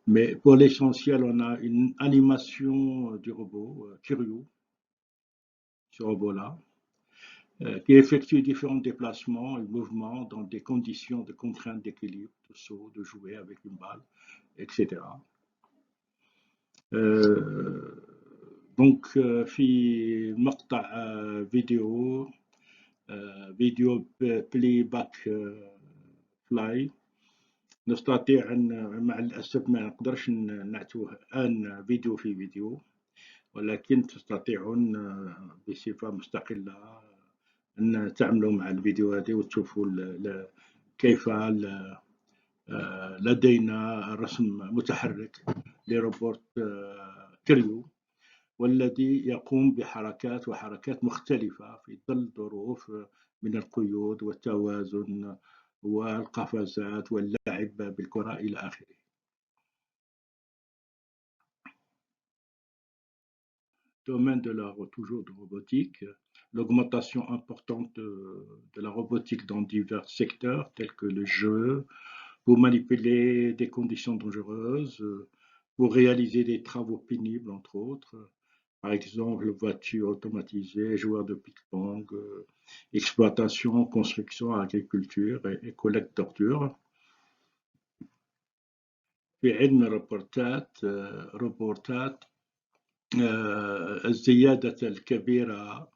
Mais pour l'essentiel, on a une animation du robot, Kiryu, ce robot-là, qui effectue différents déplacements et mouvements dans des conditions de contraintes d'équilibre, de saut, de jouer avec une balle, etc. Donc في مقطع فيديو playback fly نستطيع أن مع الأسف ما نقدرش نعطوه آن فيديو في فيديو، ولكن تستطيعون بصفة مستقلة أن تعملوا مع الفيديو هذه وتشوفوا كيف لدينا رسم متحرك لروبوت كريو، والذي يقوم بحركات مختلفة في ظل ظروف من القيود والتوازن والقفزات واللعب بالكرة إلى آخره. Domaine toujours de robotique, l'augmentation importante de la robotique dans divers secteurs tels que le jeu, pour manipuler des conditions dangereuses, pour réaliser des travaux pénibles entre autres, par exemple voitures automatisées, joueurs de ping-pong, exploitation, construction, agriculture et collecte d'ordures. في علم روبورتات الزيادة الكبيرة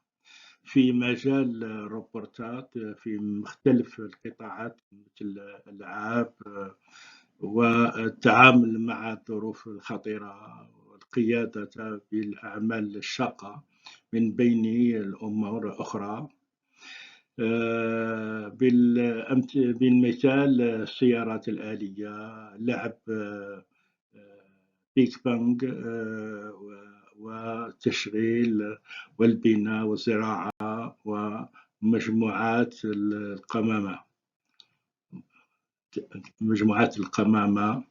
في مجال الروبورتات في مختلف القطاعات مثل الألعاب والتعامل مع الظروف الخطيرة والقيادة بالأعمال الشاقة من بين الأمور الأخرى. بالمثال السيارات الآلية، لعب بيك بانج والتشغيل والبناء والزراعة ومجموعات القمامة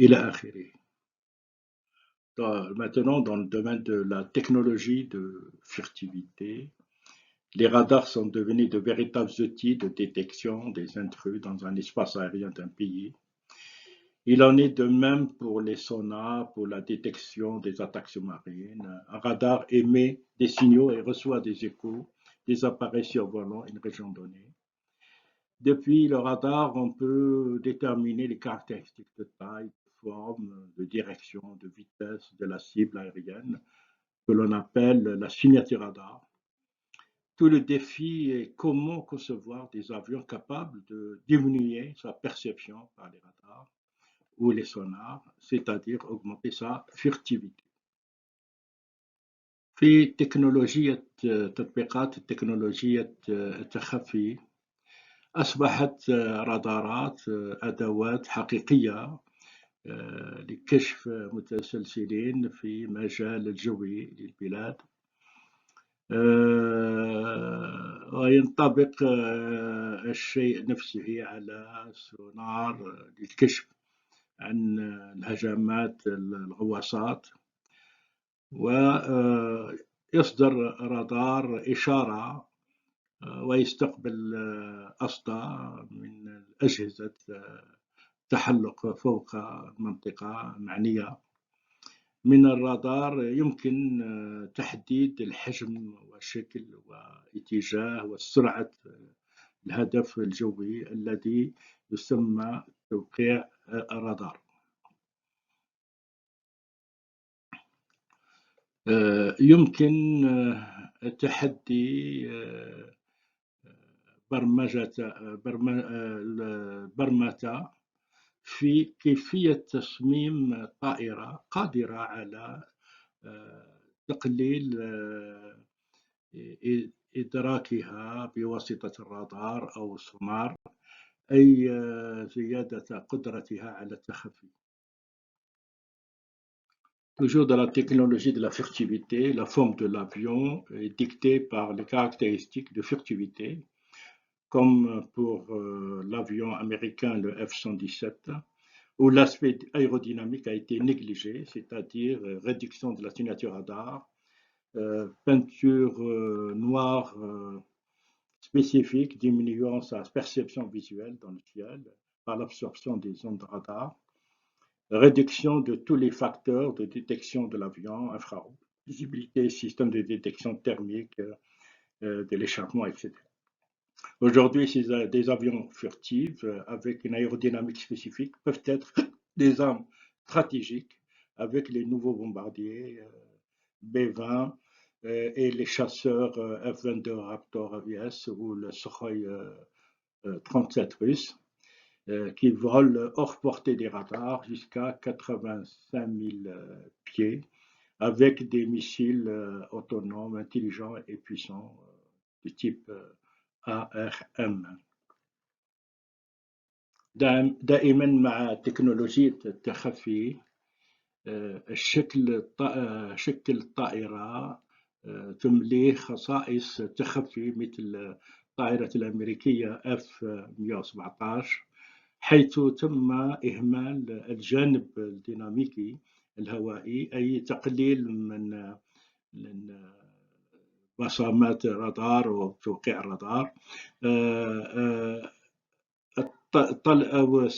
إلى آخره. Maintenant, dans le domaine de la technologie de furtivité, les radars sont devenus de véritables outils de détection des intrus dans un espace aérien d'un pays. Il en est de même pour les sonars, pour la détection des attaques sous-marines. Un radar émet des signaux et reçoit des échos des appareils survolant une région donnée. Depuis le radar, on peut déterminer les caractéristiques de taille, de forme, de direction, de vitesse de la cible aérienne, que l'on appelle la signature radar. Tout le défi est comment concevoir des avions capables de diminuer sa perception par les radars ou les sonars, c'est-à-dire augmenter sa furtivité. في تطبيقات تكنولوجية التخفي، أصبحت رادارات أدوات حقيقية لكشف متسلسلين في مجال الجوي للبلاد، وينطبق الشيء نفسه على سونار للكشف عن الهجمات الغواصات، ويصدر رادار إشارة ويستقبل أصداء من أجهزة تحلق فوق المنطقة المعنية. من الرادار يمكن تحديد الحجم والشكل واتجاه وسرعة الهدف الجوي الذي يسمى توقيع الرادار. يمكن تحدي البرمجة في كيفية تصميم طائرة قادرة على تقليل إدراكها بواسطة الرادار أو السونار، أي زيادة قدرتها على التخفي. Toujours dans la technologie de la furtivité, la forme de l'avion est dictée par les caractéristiques de furtivité, comme pour l'avion américain, le F-117, où l'aspect aérodynamique a été négligé, c'est-à-dire réduction de la signature radar, peinture noire spécifique diminuant sa perception visuelle dans le ciel par l'absorption des ondes radar, réduction de tous les facteurs de détection de l'avion, infrarouge, visibilité, système de détection thermique de l'échappement, etc. Aujourd'hui, des avions furtifs avec une aérodynamique spécifique peuvent être des armes stratégiques avec les nouveaux bombardiers B-20 et les chasseurs F-22 Raptor AVS ou le Sukhoi 37 russe. qui volent hors portée des radars jusqu'à 85 000 pieds, avec des missiles autonomes, intelligents et puissants de type ARM. دائما مع تكنولوجيا التخفي شكل الطائرة تمليه خصائص تخفي مثل الطائرة الأمريكية F-117، حيث تم إهمال الجانب الديناميكي الهوائي، أي تقليل من بصمات الرادار وتوقيع الرادار، أو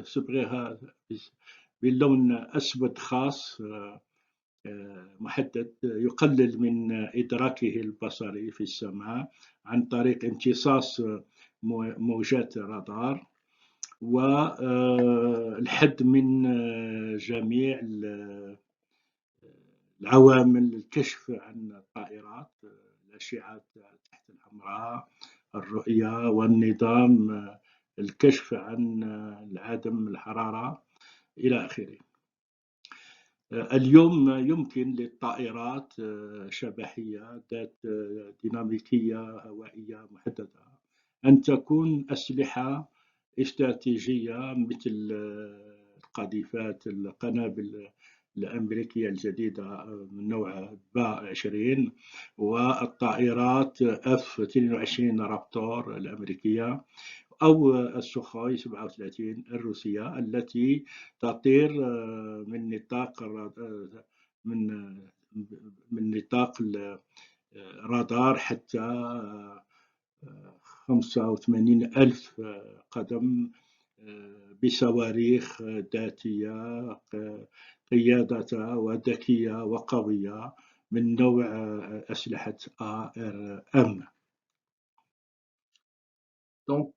صبغها باللون أسود خاص محدد، يقلل من إدراكه البصري في السماء عن طريق امتصاص موجات الرادار، والحد من جميع العوامل الكشف عن الطائرات، الأشعة تحت الحمراء، الرؤية والنظام الكشف عن عدم الحرارة إلى آخره. اليوم يمكن للطائرات شبحية ذات ديناميكية هوائية محددة أن تكون أسلحة استراتيجية مثل القاذفات القنابل الأمريكية الجديدة من نوع با-20 والطائرات F-22 رابتور الأمريكية أو السوخوي 37 الروسية التي تطير من نطاق الرادار حتى 85,000 قدم بصواريخ ذاتية قيادتها وذكية وقوية من نوع أسلحة ARM. Donc,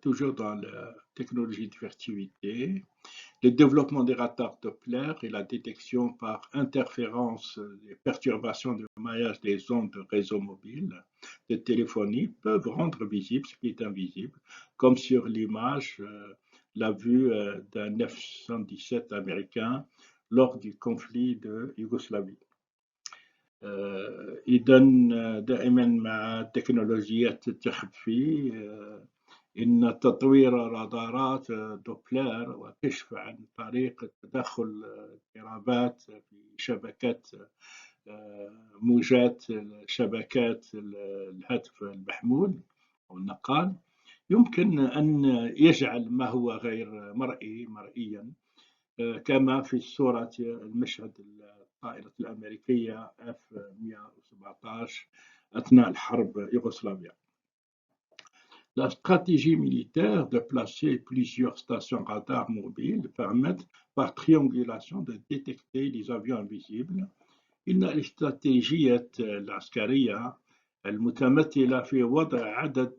toujours dans la technologie de furtivité, le développement des radars Doppler et la détection par interférence des perturbations de maillage des ondes de réseau mobile de téléphonie peuvent rendre visible ce qui est invisible, comme sur l'image, la vue d'un F-117 américain lors du conflit de Yougoslavie. إذا دائما مع تكنولوجيا التخفي إن تطوير رادارات دوبلر وكشف عن طريق تدخل اضطرابات في شبكات موجات شبكات الهاتف المحمول أو النقال يمكن أن يجعل ما هو غير مرئي مرئيا، كما في صورة المشهد الطائرة الأمريكية F-117 أثناء الحرب يوغوسلافيا. La stratégie militaire de placer plusieurs stations radar mobiles permettent par triangulation de détecter les avions invisibles. إن الاستراتيجية العسكرية المتمثلة في وضع عدد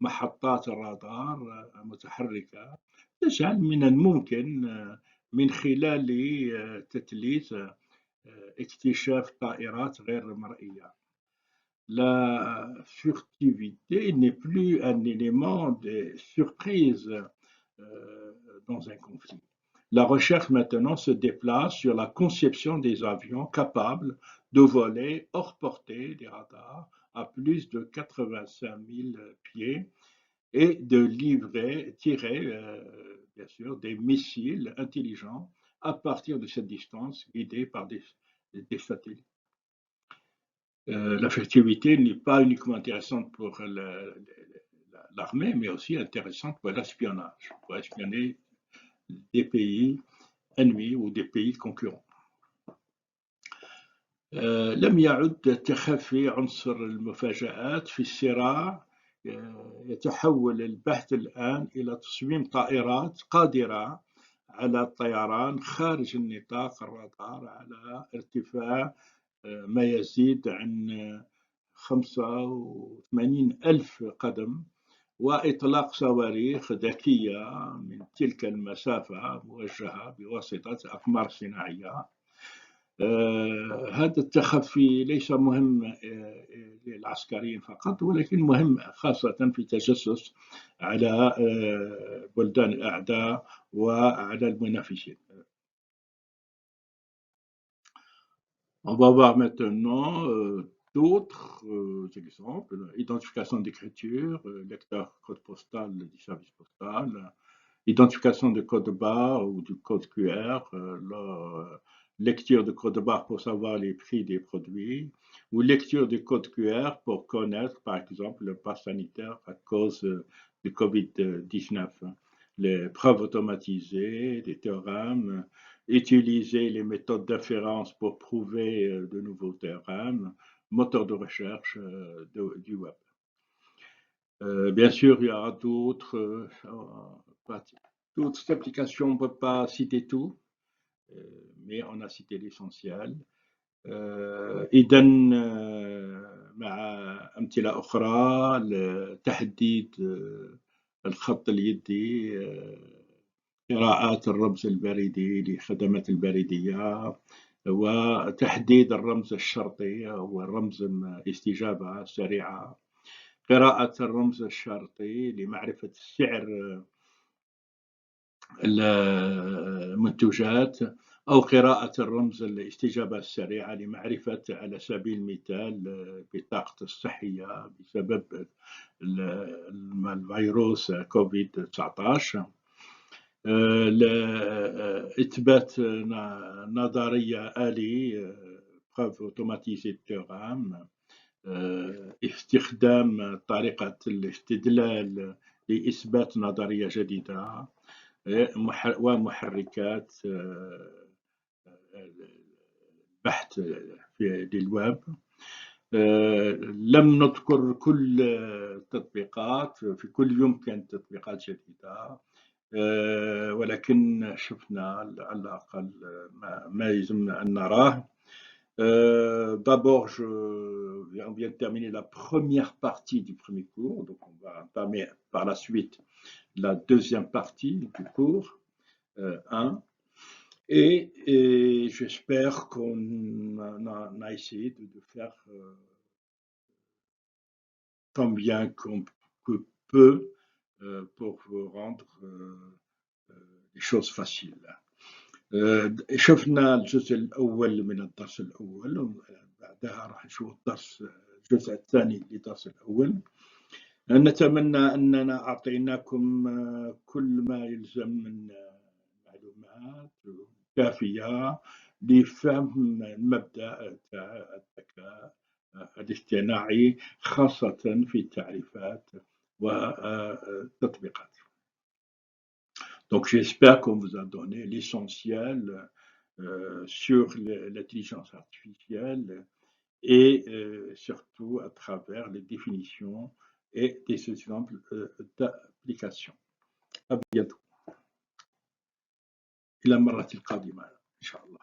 محطات الرادار متحركة تجعل من الممكن من خلال تثليث اكتشاف طائرات غير مرئية. La furtivité n'est plus un élément de surprise dans un conflit. La recherche maintenant se déplace sur la conception des avions capables de voler hors portée des radars à plus de 85 000 pieds et de tirer bien sûr des missiles intelligents à partir de cette distance guidés par des satellites. La furtivité n'est pas uniquement intéressante pour l'armée, mais aussi intéressante pour l'espionnage, pour espionner des pays ennemis ou des pays concurrents. لم يعد التخفي عنصر المفاجآت في الصراع. يتحول البحث الآن إلى تصميم طائرات قادرة على الطيران خارج النطاق الرادار على ارتفاع ما يزيد عن 85,000 قدم، وإطلاق صواريخ ذكية من تلك المسافة موجهة بواسطة أقمار صناعية. هذا التخفي ليس مهم للعسكريين فقط، ولكن مهم خاصة في التجسس على بلدان الأعداء وعلى المنافسين. On va voir maintenant d'autres exemples. Identification d'écriture, lecteur code postal du service postal, identification de code barre ou du code QR, lecture de code barre pour savoir les prix des produits, ou lecture du code QR pour connaître, par exemple, le pass sanitaire à cause du Covid-19. Les preuves automatisées, des théorèmes, utiliser les méthodes d'inférence pour prouver de nouveaux théorèmes, moteur de recherche du web. Bien sûr, il y aura d'autres applications, on ne peut pas citer tout, mais on a cité l'essentiel. إذا مع أمثلة أخرى لتحديد الخط اليدي، قراءات الرمز البريدي لخدمات البريدية، وتحديد الرمز الشرطي والرمز الاستجابة السريعة، قراءة الرمز الشرطي لمعرفة سعر المنتجات، أو قراءة الرمز الاستجابة السريعة لمعرفة على سبيل المثال بطاقة الصحية بسبب الفيروس كوفيد-19. لإثبات نظرية آلي preuve automatisée de théorème، استخدام طريقة الاستدلال لإثبات نظرية جديدة، ومحركات البحث في الويب. لم نذكر كل التطبيقات، في كل يوم كانت تطبيقات جديدة، ولكن شفنا على الأقل ما يلزمنا أن نراه. D'abord, on vient de terminer la première partie du premier cours, donc on va entamer par la suite la deuxième partie du cours 1. Et j'espère qu'on a essayé de faire tant bien qu'on peut pour vous rendre les choses faciles. شفنا الجزء الأول من الدرس الأول، بعدها راح نشوف الجزء الثاني للدرس الأول. نتمنى أننا أعطيناكم كل ما يلزم من معلومات كافية لفهم المبدأ الذكاء الاصطناعي، خاصة في التعريفات والتطبيقات. Donc j'espère qu'on vous a donné l'essentiel sur l'intelligence artificielle et surtout à travers les définitions et des exemples d'application. À bientôt. إلى المرة القادمة إن شاء الله.